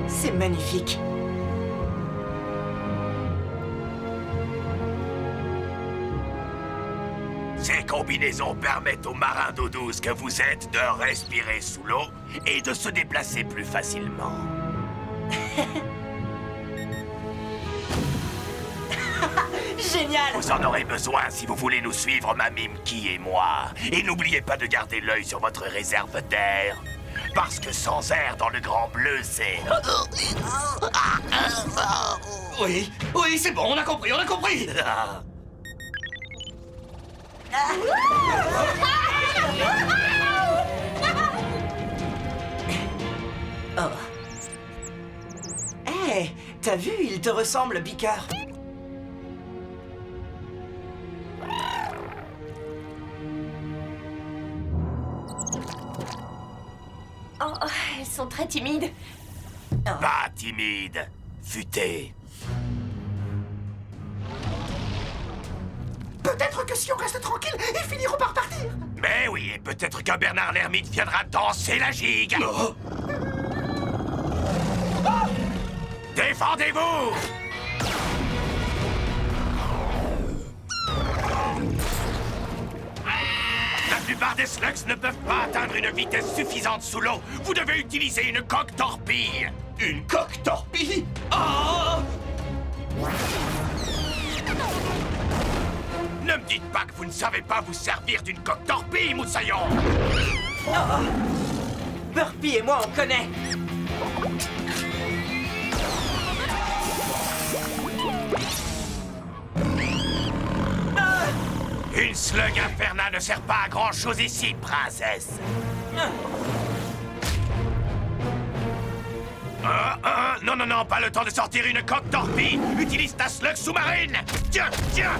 C'est magnifique. Ces combinaisons permettent aux marins d'eau douce que vous êtes de respirer sous l'eau et de se déplacer plus facilement. Génial! Vous en aurez besoin si vous voulez nous suivre, ma Mimki et moi. Et n'oubliez pas de garder l'œil sur votre réserve d'air. Parce que sans air dans le Grand Bleu, c'est... Oui, oui, c'est bon, on a compris, on a compris. Oh. Hé, t'as vu, il te ressemble, Beaker. Oh, elles sont très timides. Pas timide, futé. Peut-être que si on reste tranquille, ils finiront par partir. Mais oui, et peut-être qu'un Bernard l'ermite viendra danser la gigue. Défendez-vous! La plupart des slugs ne peuvent pas atteindre une vitesse suffisante sous l'eau. Vous devez utiliser une coque torpille. Une coque torpille? Oh! Ne me dites pas que vous ne savez pas vous servir d'une coque torpille, moussaillon. Burpee et moi, on connaît. Une slug infernale ne sert pas à grand-chose ici, princesse. Non, non, non, pas le temps de sortir une coque torpille. Utilise ta slug sous-marine. Tiens, tiens.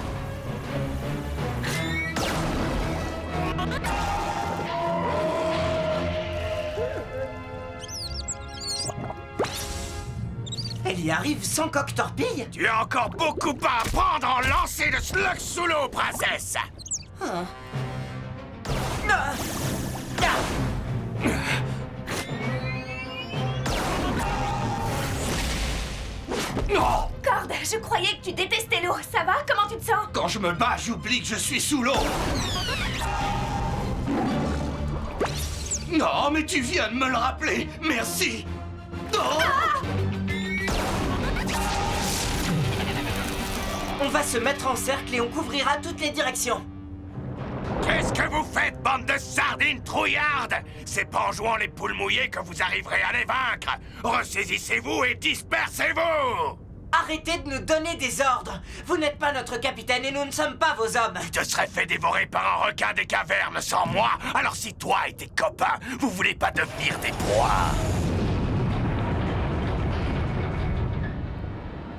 Elle y arrive sans coque torpille? Tu as encore beaucoup à apprendre en lancer de slug sous l'eau, princesse. Non! Cord, je croyais que tu détestais l'eau. Ça va? Comment tu te sens? Quand je me bats, j'oublie que je suis sous l'eau. Non, mais tu viens de me le rappeler. Merci. Oh! On va se mettre en cercle et on couvrira toutes les directions. Qu'est-ce que vous faites, bande de sardines trouillardes? C'est pas en jouant les poules mouillées que vous arriverez à les vaincre. Ressaisissez-vous et dispersez-vous. Arrêtez de nous donner des ordres. Vous n'êtes pas notre capitaine et nous ne sommes pas vos hommes. Tu te serais fait dévorer par un requin des cavernes sans moi. Alors si toi et tes copains, vous voulez pas devenir des proies.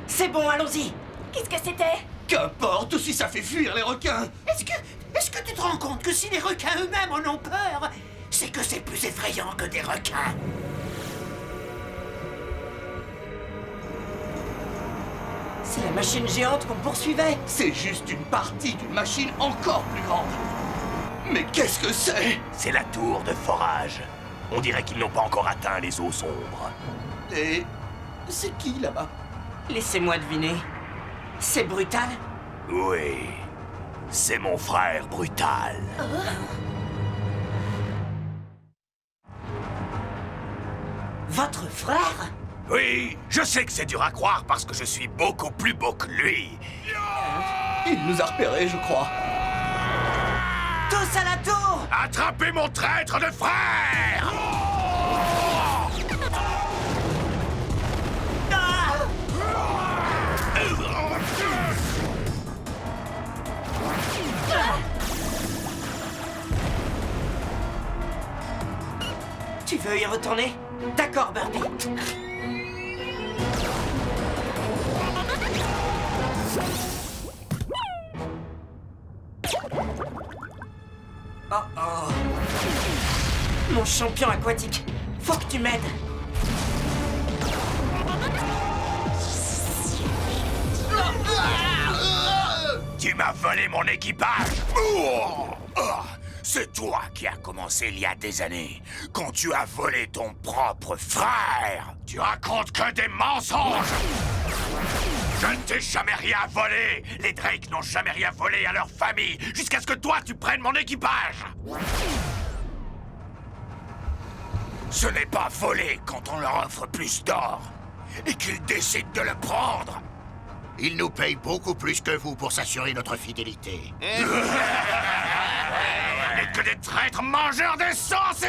C'est bon, allons-y. Qu'est-ce que c'était? Qu'importe si ça fait fuir les requins. Est-ce que tu te rends compte que si les requins eux-mêmes en ont peur, c'est que c'est plus effrayant que des requins? C'est la machine géante qu'on poursuivait. C'est juste une partie d'une machine encore plus grande. Mais qu'est-ce que c'est? C'est la tour de forage. On dirait qu'ils n'ont pas encore atteint les eaux sombres. Et c'est qui là-bas? Laissez-moi deviner. C'est Brutal? Oui, c'est mon frère Brutal. Votre frère? Oui, je sais que c'est dur à croire parce que je suis beaucoup plus beau que lui. Il nous a repérés, je crois. Tous à la tour! Attrapez mon traître de frère! Tu veux y retourner? D'accord, Birdie. Oh oh. Mon champion aquatique, faut que tu m'aides. Tu m'as volé mon équipage! C'est toi qui as commencé il y a des années, quand tu as volé ton propre frère! Tu racontes que des mensonges! Je ne t'ai jamais rien volé! Les Drake n'ont jamais rien volé à leur famille, jusqu'à ce que toi tu prennes mon équipage! Ce n'est pas voler quand on leur offre plus d'or, et qu'ils décident de le prendre! Il nous paye beaucoup plus que vous pour s'assurer notre fidélité. N'est que des traîtres mangeurs d'essence!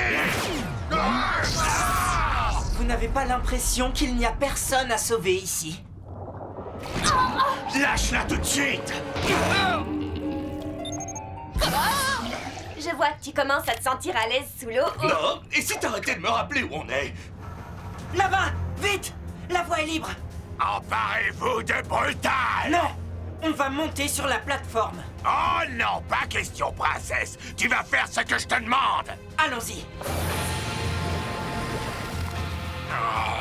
Vous n'avez pas l'impression qu'il n'y a personne à sauver ici? Lâche-la tout de suite! Je vois que tu commences à te sentir à l'aise sous l'eau. Non, et si t'arrêtais de me rappeler où on est? Là-bas! Vite! La voie est libre! Emparez-vous de Brutal! Non! On va monter sur la plateforme. Oh non, pas question, princesse! Tu vas faire ce que je te demande! Allons-y. Ah.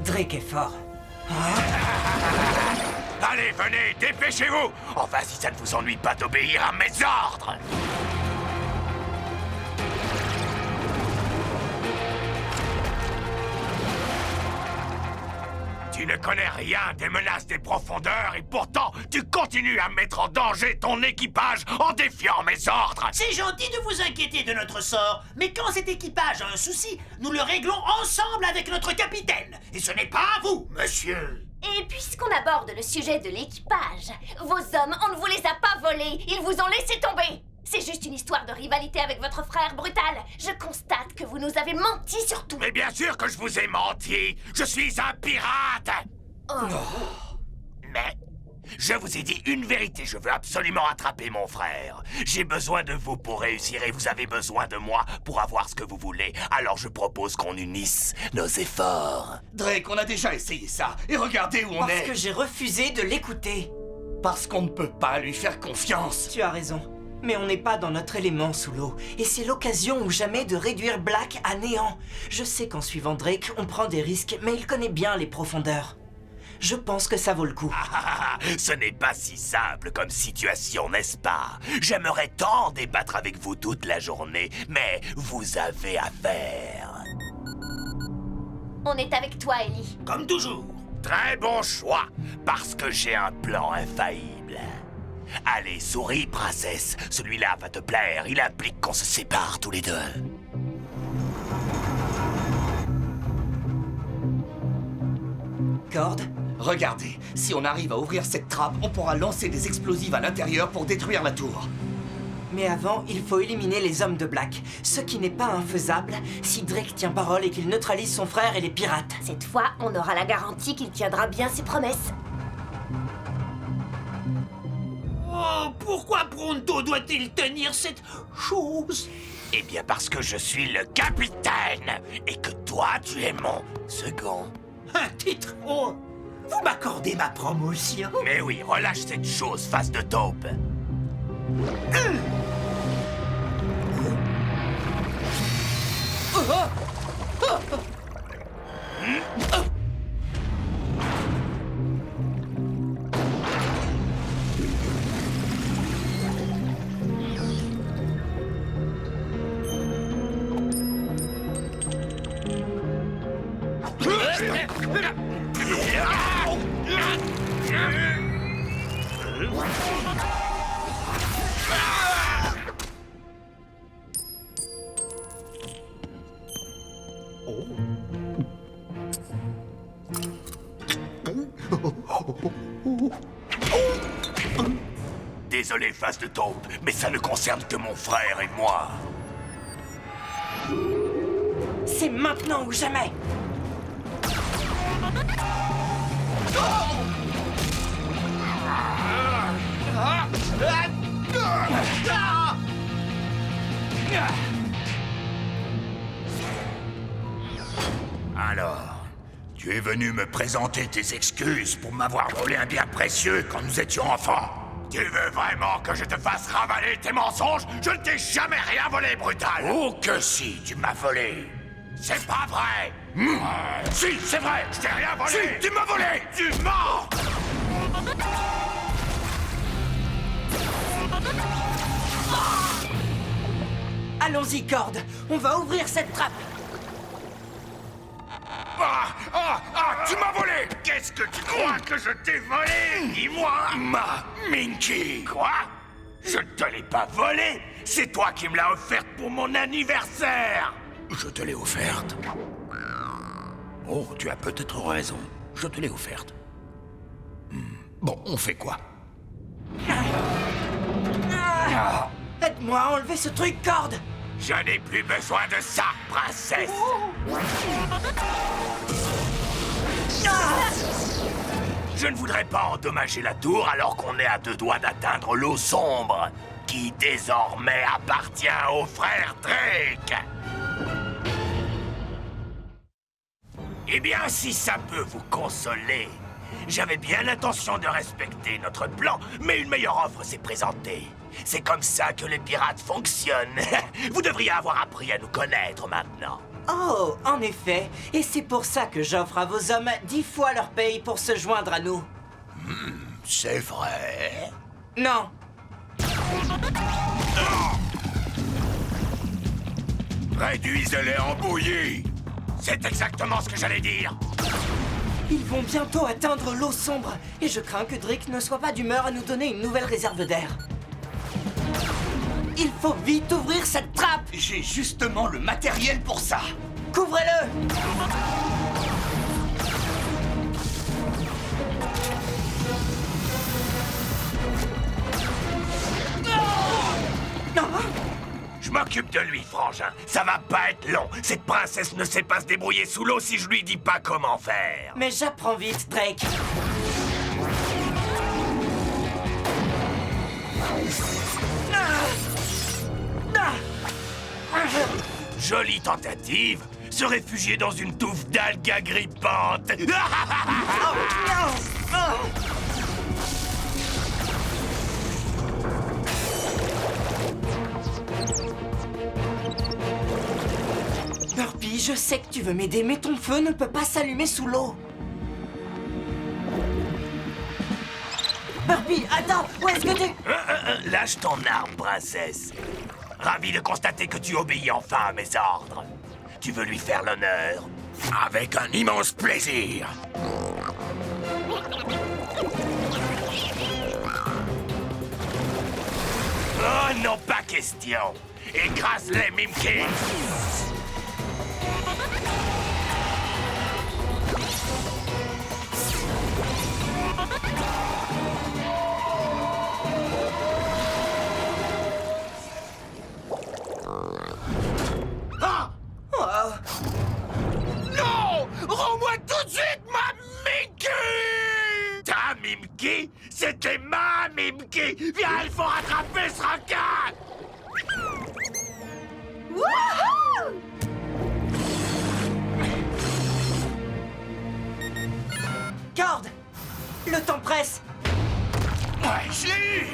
Drake est fort. Allez, venez, dépêchez-vous! Enfin, si ça ne vous ennuie pas d'obéir à mes ordres! Tu ne connais rien des menaces des profondeurs et pourtant tu continues à mettre en danger ton équipage en défiant mes ordres! C'est gentil de vous inquiéter de notre sort, mais quand cet équipage a un souci, nous le réglons ensemble avec notre capitaine. Et ce n'est pas à vous, monsieur. Et puisqu'on aborde le sujet de l'équipage, vos hommes, on ne vous les a pas volés, ils vous ont laissé tomber. C'est juste une histoire de rivalité avec votre frère Brutal. Je constate que vous nous avez menti sur tout. Mais bien sûr que je vous ai menti! Je suis un pirate! Mais je vous ai dit une vérité, je veux absolument attraper mon frère. J'ai besoin de vous pour réussir et vous avez besoin de moi pour avoir ce que vous voulez. Alors je propose qu'on unisse nos efforts. Drake, on a déjà essayé ça, et regardez où on Parce est. que j'ai refusé de l'écouter. Parce qu'on ne peut pas lui faire confiance. Tu as raison. Mais on n'est pas dans notre élément sous l'eau. Et c'est l'occasion ou jamais de réduire Black à néant. Je sais qu'en suivant Drake, on prend des risques, mais il connaît bien les profondeurs. Je pense que ça vaut le coup. Ce n'est pas si simple comme situation, n'est-ce pas? J'aimerais tant débattre avec vous toute la journée, mais vous avez affaire. On est avec toi, Ellie. Comme toujours. Très bon choix, parce que j'ai un plan infaillible. Allez, souris, princesse. Celui-là va te plaire. Il implique qu'on se sépare tous les deux. Corde? Regardez, si on arrive à ouvrir cette trappe, on pourra lancer des explosifs à l'intérieur pour détruire la tour. Mais avant, il faut éliminer les hommes de Black. Ce qui n'est pas infaisable si Drake tient parole et qu'il neutralise son frère et les pirates. Cette fois, on aura la garantie qu'il tiendra bien ses promesses. Oh, pourquoi Pronto doit-il tenir cette chose? Eh bien parce que je suis le capitaine et que toi tu es mon second. Un titre? Oh, vous m'accordez ma promotion? Mais oui, relâche cette chose, face de taupe. Désolé, face de taupe, mais ça ne concerne que mon frère et moi. C'est maintenant ou jamais. Alors, tu es venu me présenter tes excuses pour m'avoir volé un bien précieux quand nous étions enfants. Tu veux vraiment que je te fasse ravaler tes mensonges? Je ne t'ai jamais rien volé, Brutal. Oh que si, tu m'as volé. C'est pas vrai. Si, c'est vrai, je t'ai rien volé. Si, tu m'as volé. Tu mens. Allons-y, Cord. On va ouvrir cette trappe. Tu m'as volé. Qu'est-ce que tu crois que je t'ai volé? Dis-moi. Minky. Quoi? Je ne te l'ai pas volé. C'est toi qui me l'as offerte pour mon anniversaire. Je te l'ai offerte. Oh, tu as peut-être raison. Je te l'ai offerte. Bon, on fait quoi? Aide-moi à enlever ce truc, Cord. Je n'ai plus besoin de ça, princesse. Je ne voudrais pas endommager la tour alors qu'on est à 2 doigts d'atteindre l'eau sombre, qui désormais appartient au frère Drake. Eh bien, si ça peut vous consoler, j'avais bien l'intention de respecter notre plan, mais une meilleure offre s'est présentée. C'est comme ça que les pirates fonctionnent. Vous devriez avoir appris à nous connaître maintenant. Oh, en effet. Et c'est pour ça que j'offre à vos hommes 10 fois leur paye pour se joindre à nous. C'est vrai? Non. Réduisez-les en bouillie. C'est exactement ce que j'allais dire. Ils vont bientôt atteindre l'eau sombre. Et je crains que Drake ne soit pas d'humeur à nous donner une nouvelle réserve d'air. Il faut vite ouvrir cette trappe. J'ai justement le matériel pour ça. Couvrez-le. Je m'occupe de lui, frangin. Ça va pas être long. Cette princesse ne sait pas se débrouiller sous l'eau si je lui dis pas comment faire. Mais j'apprends vite, Drake. Jolie tentative. Se réfugier dans une touffe d'algues agrippantes. Burpy, je sais que tu veux m'aider, mais ton feu ne peut pas s'allumer sous l'eau. Burpy, attends, où est-ce que tu... Lâche ton arme, princesse. Ravi de constater que tu obéis enfin à mes ordres. Tu veux lui faire l'honneur? Avec un immense plaisir. Oh non, pas question. Écrase-les, Mimkins. Non! Rends-moi tout de suite ma Mimky! Ta Mimky? C'était ma Mimky! Viens, il faut rattraper ce requin! Le temps presse. Ouais, je l'ai eu!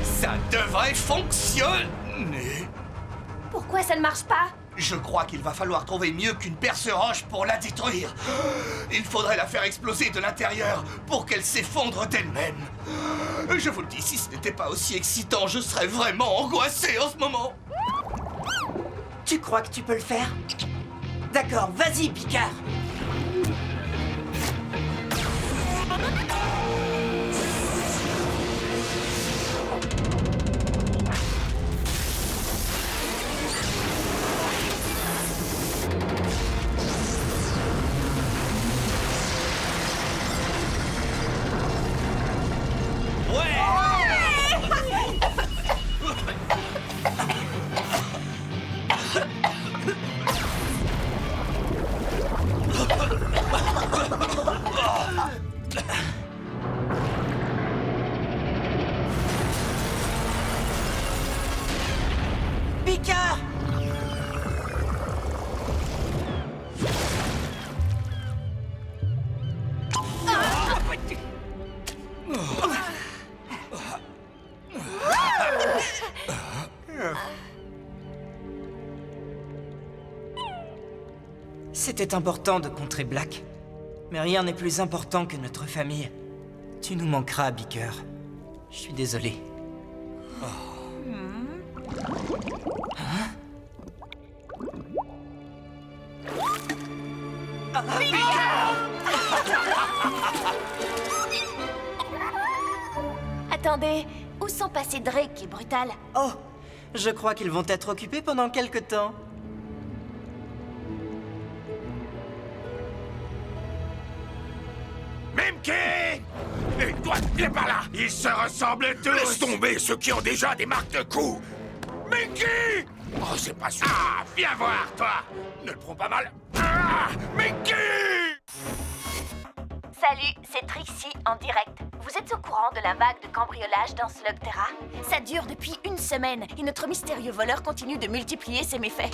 Ça devrait fonctionner. Pourquoi ça ne marche pas? Je crois qu'il va falloir trouver mieux qu'une perce-roche pour la détruire. Il faudrait la faire exploser de l'intérieur pour qu'elle s'effondre d'elle-même. Je vous le dis, si ce n'était pas aussi excitant, je serais vraiment angoissé en ce moment. Tu crois que tu peux le faire? D'accord, vas-y, Picard. Picard! C'était important de contrer Black. Mais rien n'est plus important que notre famille. Tu nous manqueras, Beaker. Je suis désolé. Attendez, où sont passés Drake et Brutal? Oh, je crois qu'ils vont être occupés pendant quelque temps. Mimky! Et toi, viens par là! Ils se ressemblent tous! Laisse tomber ceux qui ont déjà des marques de coups! Mimky! Oh, c'est pas sûr! Ah, viens voir, toi! Ne le prends pas mal! Ah, Mimky! Salut, c'est Trixie en direct. Vous êtes au courant de la vague de cambriolage dans Slugterra? Ça dure depuis une semaine et notre mystérieux voleur continue de multiplier ses méfaits.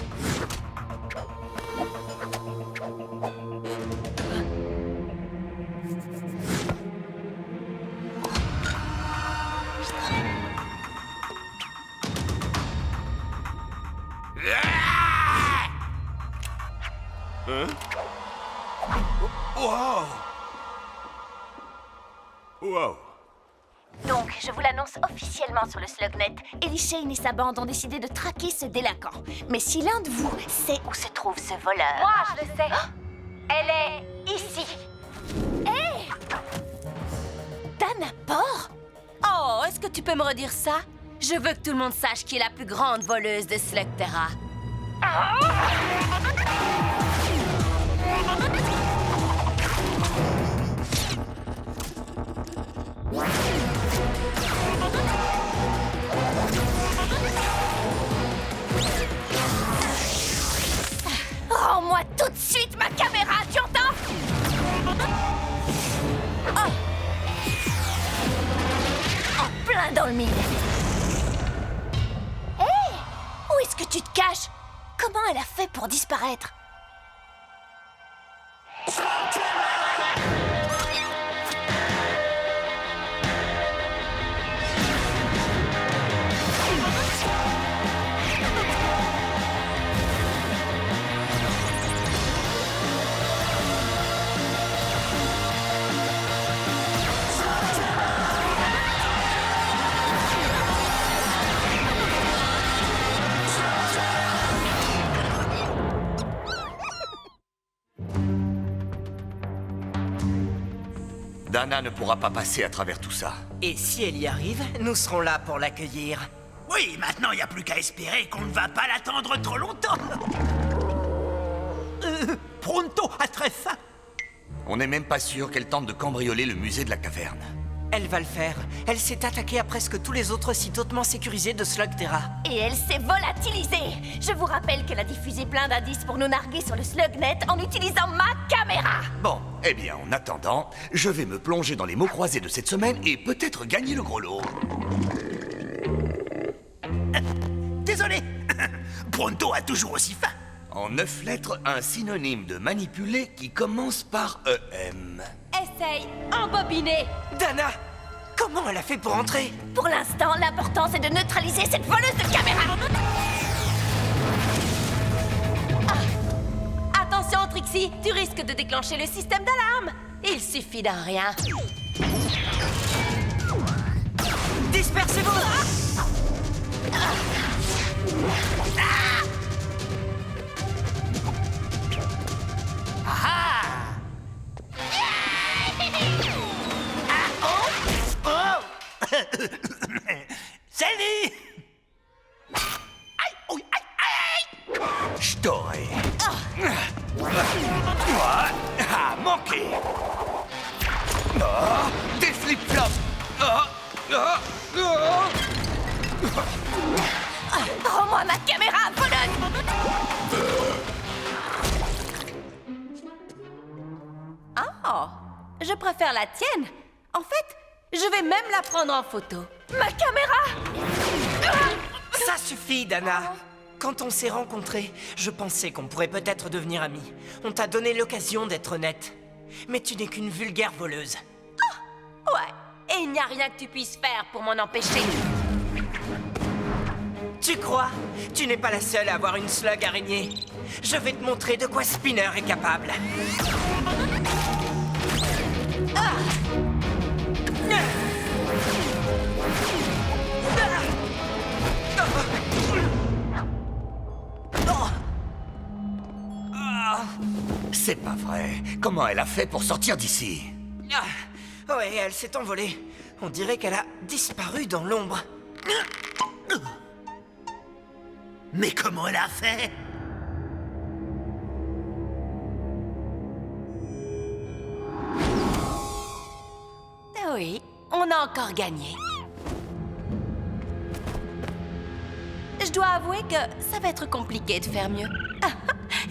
Wow! Donc, je vous l'annonce officiellement sur le Slugnet. Ellie Shane et sa bande ont décidé de traquer ce délinquant. Mais si l'un de vous sait où se trouve ce voleur... Moi, je le sais. Elle est ici. Hé! Dana Port? Oh, est-ce que tu peux me redire ça? Je veux que tout le monde sache qui est la plus grande voleuse de Slugterra. Rends-moi tout de suite ma caméra, tu entends? Oh. En plein dans le mille. Hé! Où est-ce que tu te caches? Comment elle a fait pour disparaître? Dana ne pourra pas passer à travers tout ça. Et si elle y arrive, nous serons là pour l'accueillir. Oui, maintenant, il n'y a plus qu'à espérer qu'on ne va pas l'attendre trop longtemps. Pronto a très faim. On n'est même pas sûr qu'elle tente de cambrioler le musée de la caverne. Elle va le faire. Elle s'est attaquée à presque tous les autres sites hautement sécurisés de Slugterra. Et elle s'est volatilisée. Je vous rappelle qu'elle a diffusé plein d'indices pour nous narguer sur le Slugnet en utilisant ma caméra. Bon, eh bien, en attendant, je vais me plonger dans les mots croisés de cette semaine et peut-être gagner le gros lot. Désolé. Pronto a toujours aussi faim. En 9 lettres, un synonyme de manipuler qui commence par EM. Essaye, embobiner. Dana, comment elle a fait pour entrer? Pour l'instant, l'important c'est de neutraliser cette voleuse de caméra. Attention, Trixie, tu risques de déclencher le système d'alarme. Il suffit d'un rien. Dispersez-vous! Salut! Je t'aurai. Ah, manqué. Des flip-flops. Rends-moi ma caméra, Bologne. Oh, je préfère la tienne. En fait, je vais même la prendre en photo. Ma caméra. Ça suffit, Dana. Quand on s'est rencontrés, je pensais qu'on pourrait peut-être devenir amis. On t'a donné l'occasion d'être honnête. Mais tu n'es qu'une vulgaire voleuse. Ouais, et il n'y a rien que tu puisses faire pour m'en empêcher. Tu crois? Tu n'es pas la seule à avoir une slug araignée. Je vais te montrer de quoi Spinner est capable. C'est pas vrai. Comment elle a fait pour sortir d'ici? Ouais, elle s'est envolée. On dirait qu'elle a disparu dans l'ombre. Mais comment elle a fait? Oui, on a encore gagné. Je dois avouer que ça va être compliqué de faire mieux.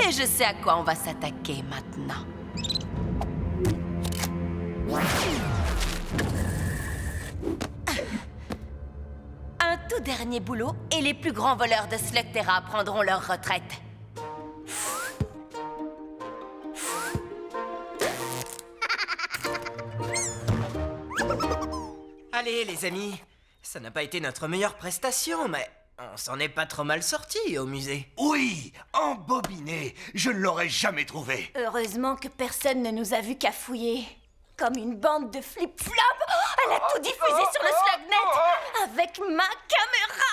Et je sais à quoi on va s'attaquer maintenant. Un tout dernier boulot et les plus grands voleurs de Slugterra prendront leur retraite. Allez, les amis. Ça n'a pas été notre meilleure prestation, mais on s'en est pas trop mal sortis au musée. Oui, embobiné. Je ne l'aurais jamais trouvé. Heureusement que personne ne nous a vu cafouiller. Comme une bande de flip-flops. Elle a tout diffusé sur le Slugnet. Avec ma caméra.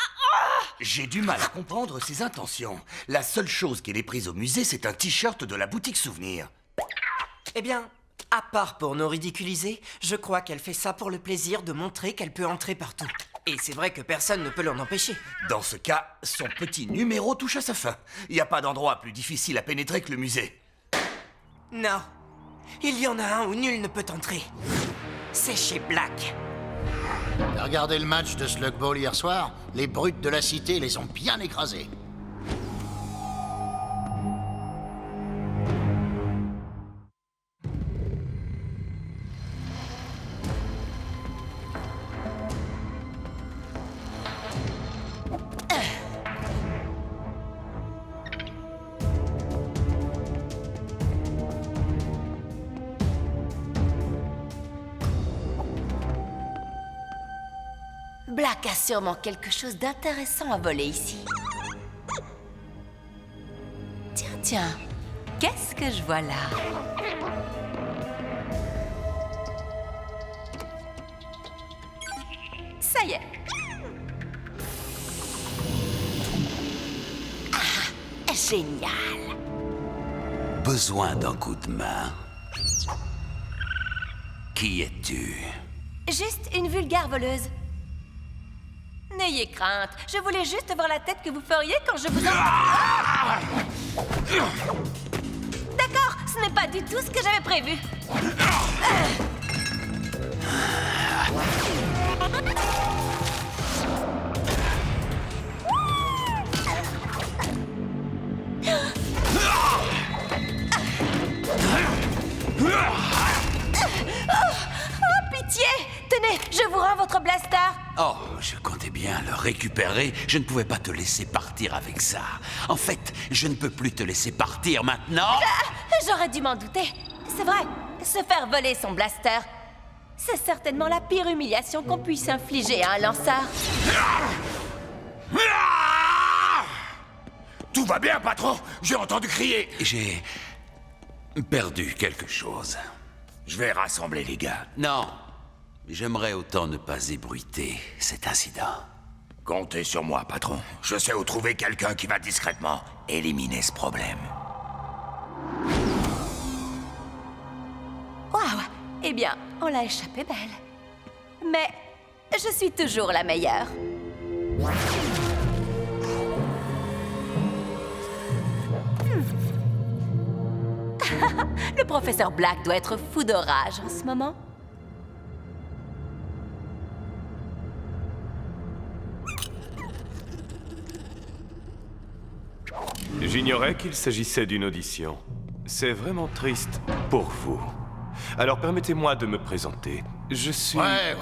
J'ai du mal à comprendre ses intentions. La seule chose qu'elle ait prise au musée, c'est un t-shirt de la boutique Souvenir. Eh bien, à part pour nous ridiculiser, je crois qu'elle fait ça pour le plaisir de montrer qu'elle peut entrer partout. Et c'est vrai que personne ne peut l'en empêcher. Dans ce cas, son petit numéro touche à sa fin. Il n'y a pas d'endroit plus difficile à pénétrer que le musée. Non. Il y en a un où nul ne peut entrer. C'est chez Black. T'as regardé le match de Slug Ball hier soir? Les brutes de la cité les ont bien écrasés. Black a sûrement quelque chose d'intéressant à voler ici. Tiens, qu'est-ce que je vois là? Ça y est. Ah, génial. Besoin d'un coup de main. Qui es-tu? Juste une vulgaire voleuse. N'ayez crainte, je voulais juste voir la tête que vous feriez quand je vous en... Ah! D'accord, ce n'est pas du tout ce que j'avais prévu. Oh, pitié! Tenez, je vous rends votre blaster. Oh, je comptais bien le récupérer. Je ne pouvais pas te laisser partir avec ça. En fait, je ne peux plus te laisser partir maintenant. J'aurais dû m'en douter. C'est vrai, se faire voler son blaster, c'est certainement la pire humiliation qu'on puisse infliger à un lanceur. Tout va bien, patron? J'ai entendu crier. J'ai perdu quelque chose. Je vais rassembler les gars. Non, j'aimerais autant ne pas ébruiter cet incident. Comptez sur moi, patron. Je sais où trouver quelqu'un qui va discrètement éliminer ce problème. Waouh! Eh bien, on l'a échappé belle. Mais je suis toujours la meilleure. Le professeur Black doit être fou de rage en ce moment. J'ignorais qu'il s'agissait d'une audition. C'est vraiment triste pour vous. Alors permettez-moi de me présenter. Je suis... Ouais,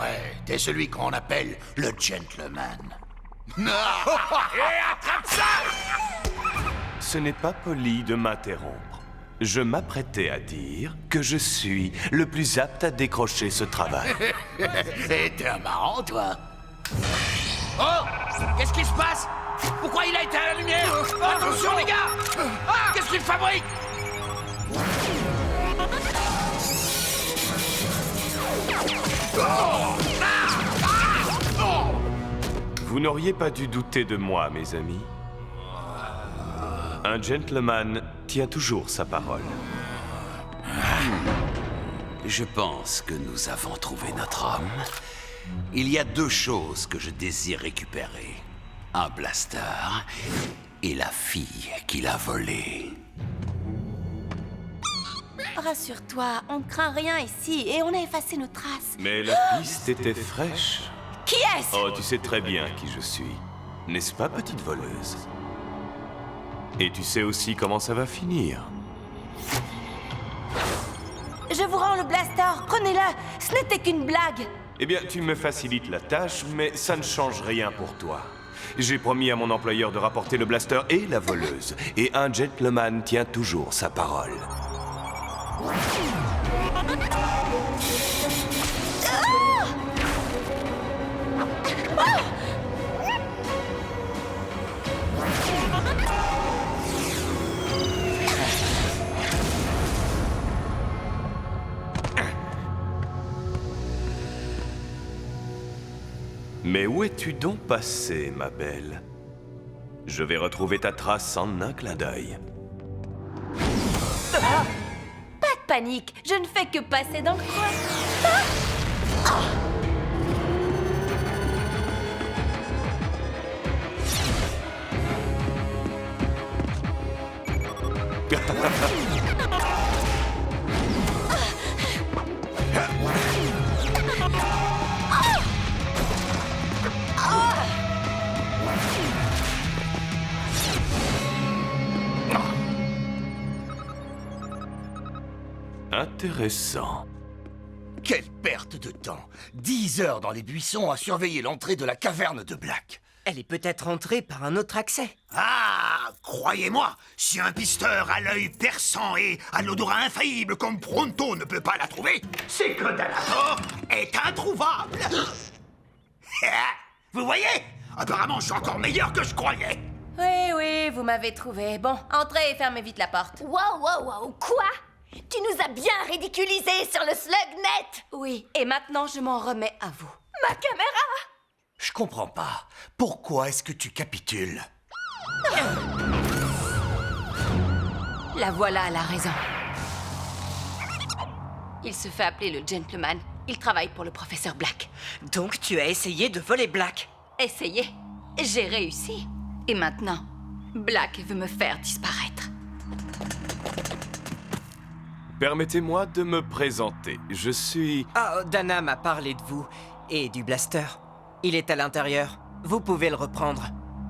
t'es celui qu'on appelle le gentleman. Ce n'est pas poli de m'interrompre. Je m'apprêtais à dire que je suis le plus apte à décrocher ce travail. Et t'es un marrant, toi. Oh! Qu'est-ce qui se passe? Pourquoi il a éteint la lumière? Attention, les gars! Ah! Qu'est-ce qu'il fabrique? Vous n'auriez pas dû douter de moi, mes amis. Un gentleman tient toujours sa parole. Je pense que nous avons trouvé notre homme. Il y a deux choses que je désire récupérer. Un blaster et la fille qui l'a volé. Rassure-toi, on ne craint rien ici et on a effacé nos traces. Mais la piste était fraîche. Qui est-ce? Oh, tu sais très bien qui je suis. N'est-ce pas, petite voleuse? Et tu sais aussi comment ça va finir. Je vous rends le blaster, prenez-le. Ce n'était qu'une blague. Eh bien, tu me facilites la tâche, mais ça ne change rien pour toi. J'ai promis à mon employeur de rapporter le blaster et la voleuse. Et un gentleman tient toujours sa parole. Mais où es-tu donc passée, ma belle? Je vais retrouver ta trace en un clin d'œil. Pas de panique, je ne fais que passer dans le coin. Intéressant. Quelle perte de temps! 10 heures dans les buissons à surveiller l'entrée de la caverne de Black. Elle est peut-être entrée par un autre accès. Ah, croyez-moi, si un pisteur à l'œil perçant et à l'odorat infaillible comme Pronto ne peut pas la trouver, c'est que Dalator est introuvable. Vous voyez? Apparemment, je suis encore meilleur que je croyais. Oui, vous m'avez trouvé. Bon, entrez et fermez vite la porte. Wow, quoi? Tu nous as bien ridiculisés sur le SlugNet! Oui, et maintenant je m'en remets à vous. Ma caméra! Je comprends pas. Pourquoi est-ce que tu capitules? La voilà, elle a raison. Il se fait appeler le gentleman. Il travaille pour le professeur Black. Donc tu as essayé de voler Black. Essayez. J'ai réussi. Et maintenant, Black veut me faire disparaître. Permettez-moi de me présenter. Je suis... Ah, Dana m'a parlé de vous et du blaster. Il est à l'intérieur. Vous pouvez le reprendre.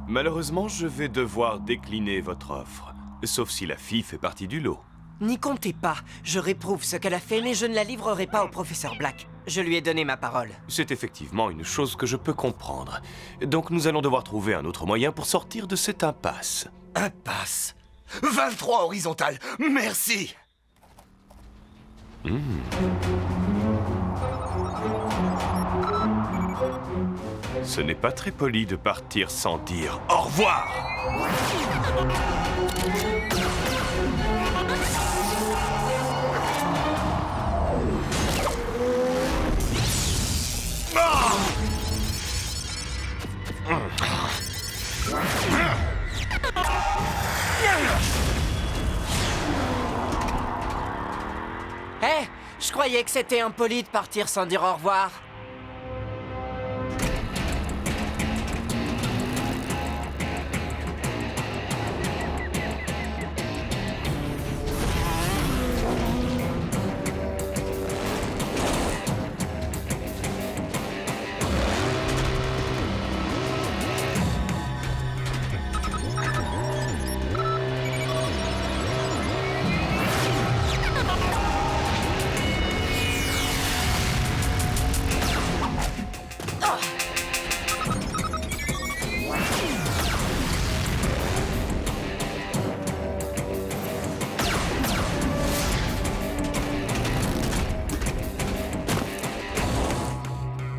Malheureusement, je vais devoir décliner votre offre. Sauf si la fille fait partie du lot. N'y comptez pas. Je réprouve ce qu'elle a fait, mais je ne la livrerai pas au professeur Black. Je lui ai donné ma parole. C'est effectivement une chose que je peux comprendre. Donc nous allons devoir trouver un autre moyen pour sortir de cette impasse. Impasse. 23 horizontales. Merci. Ce n'est pas très poli de partir sans dire au revoir. Hé, je croyais que c'était impoli de partir sans dire au revoir.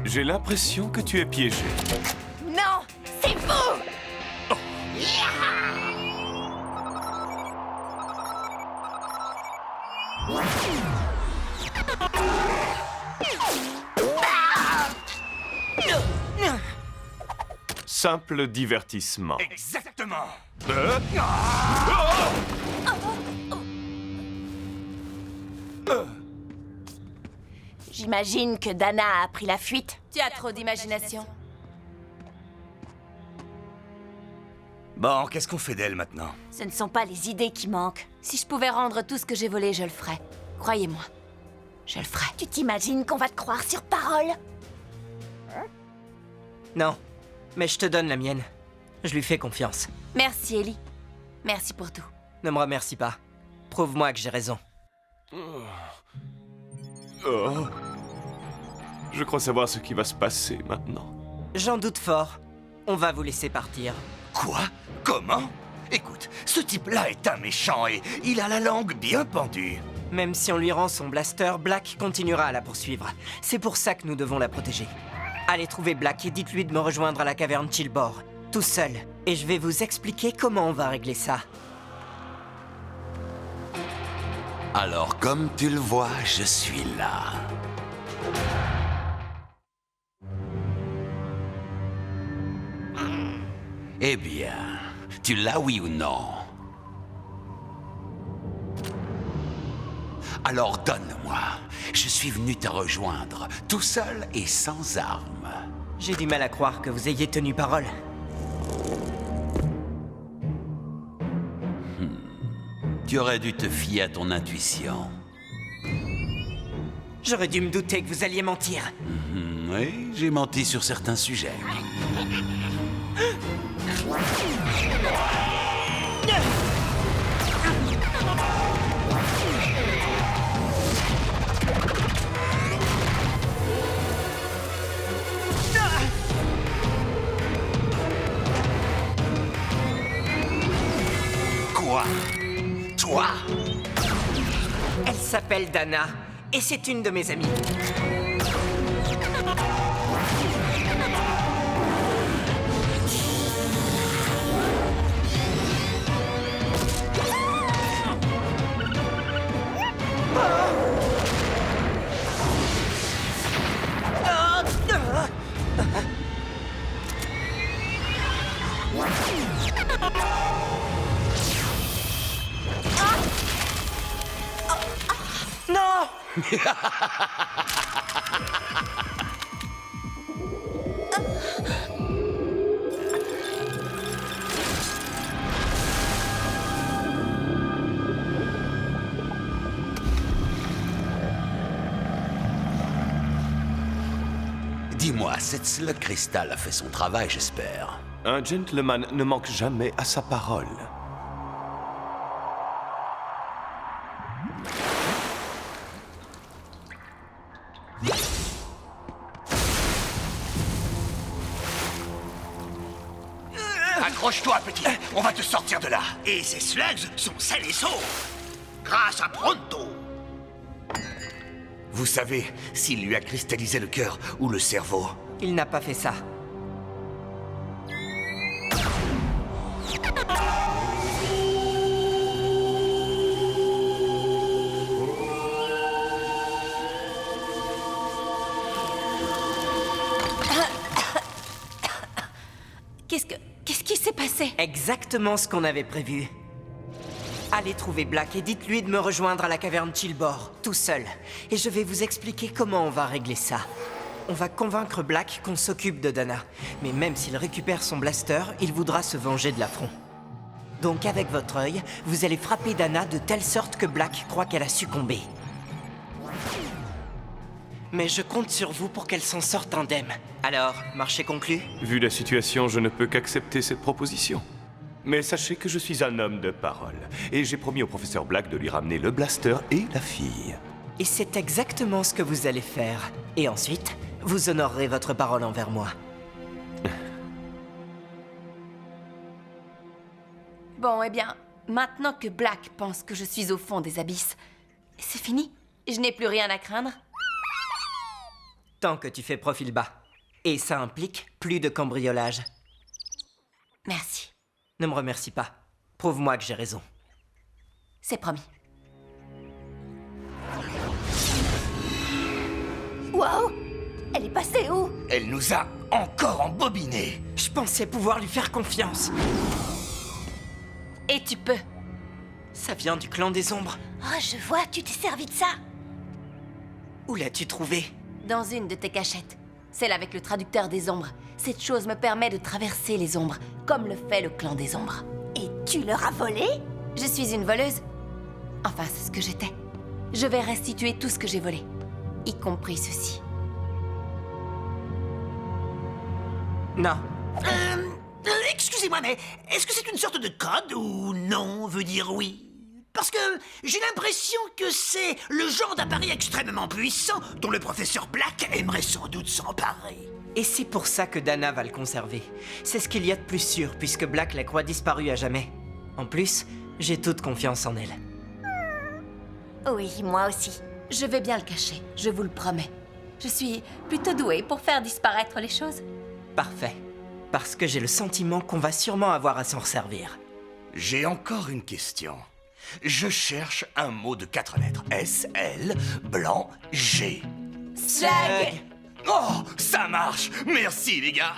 J'ai l'impression que tu es piégé. Non, c'est vous! Simple divertissement. Exactement. J'imagine que Dana a pris la fuite. Tu as trop d'imagination. Bon, qu'est-ce qu'on fait d'elle maintenant? Ce ne sont pas les idées qui manquent. Si je pouvais rendre tout ce que j'ai volé, je le ferais. Croyez-moi, je le ferais. Tu t'imagines qu'on va te croire sur parole? Non, mais je te donne la mienne. Je lui fais confiance. Merci, Ellie. Merci pour tout. Ne me remercie pas. Prouve-moi que j'ai raison. Oh. Je crois savoir ce qui va se passer maintenant. J'en doute fort. On va vous laisser partir. Quoi? Comment? Écoute, ce type-là est un méchant et il a la langue bien pendue. Même si on lui rend son blaster, Black continuera à la poursuivre. C'est pour ça que nous devons la protéger. Allez trouver Black et dites-lui de me rejoindre à la caverne Chillbore, tout seul. Et je vais vous expliquer comment on va régler ça. Alors, comme tu le vois, je suis là. Eh bien, tu l'as, oui ou non? Alors donne-moi. Je suis venu te rejoindre, tout seul et sans armes. J'ai du mal à croire que vous ayez tenu parole. Tu aurais dû te fier à ton intuition. J'aurais dû me douter que vous alliez mentir. Oui, j'ai menti sur certains sujets. Quoi? Toi? Elle s'appelle Dana, et c'est une de mes amies. Non! Dis-moi, cette slug cristal a fait son travail, j'espère. Un gentleman ne manque jamais à sa parole. Accroche-toi, petit. On va te sortir de là. Et ces slugs sont sains et saufs. Grâce à Pronto. Vous savez s'il lui a cristallisé le cœur ou le cerveau? Il n'a pas fait ça. Qu'est-ce qui s'est passé? Exactement ce qu'on avait prévu. Allez trouver Black et dites-lui de me rejoindre à la caverne Chilbor, tout seul. Et je vais vous expliquer comment on va régler ça. On va convaincre Black qu'on s'occupe de Dana. Mais même s'il récupère son blaster, il voudra se venger de l'affront. Donc avec votre œil, vous allez frapper Dana de telle sorte que Black croit qu'elle a succombé. Mais je compte sur vous pour qu'elle s'en sorte indemne. Alors, marché conclu? Vu la situation, je ne peux qu'accepter cette proposition. Mais sachez que je suis un homme de parole. Et j'ai promis au professeur Black de lui ramener le blaster et la fille. Et c'est exactement ce que vous allez faire. Et ensuite, vous honorerez votre parole envers moi. Bon, eh bien, maintenant que Black pense que je suis au fond des abysses, c'est fini? Je n'ai plus rien à craindre? Tant que tu fais profil bas. Et ça implique plus de cambriolage. Merci. Ne me remercie pas. Prouve-moi que j'ai raison. C'est promis. Wow! Elle est passée où? Elle nous a encore embobinés. Je pensais pouvoir lui faire confiance. Et tu peux. Ça vient du clan des ombres. Oh, je vois, tu t'es servi de ça. Où l'as-tu trouvé? Dans une de tes cachettes. Celle avec le traducteur des ombres. Cette chose me permet de traverser les ombres, comme le fait le clan des ombres. Et tu leur as volé? Je suis une voleuse. Enfin, c'est ce que j'étais. Je vais restituer tout ce que j'ai volé, y compris ceci. Non. Excusez-moi, mais est-ce que c'est une sorte de code ou non veut dire oui? Parce que j'ai l'impression que c'est le genre d'appareil extrêmement puissant dont le professeur Black aimerait sans doute s'emparer. Et c'est pour ça que Dana va le conserver. C'est ce qu'il y a de plus sûr, puisque Black la croit disparue à jamais. En plus, j'ai toute confiance en elle. Oui, moi aussi. Je vais bien le cacher, je vous le promets. Je suis plutôt douée pour faire disparaître les choses. Parfait. Parce que j'ai le sentiment qu'on va sûrement avoir à s'en resservir. J'ai encore une question. Je cherche un mot de 4 lettres. S-L, blanc, G. Slug! Oh, ça marche! Merci, les gars!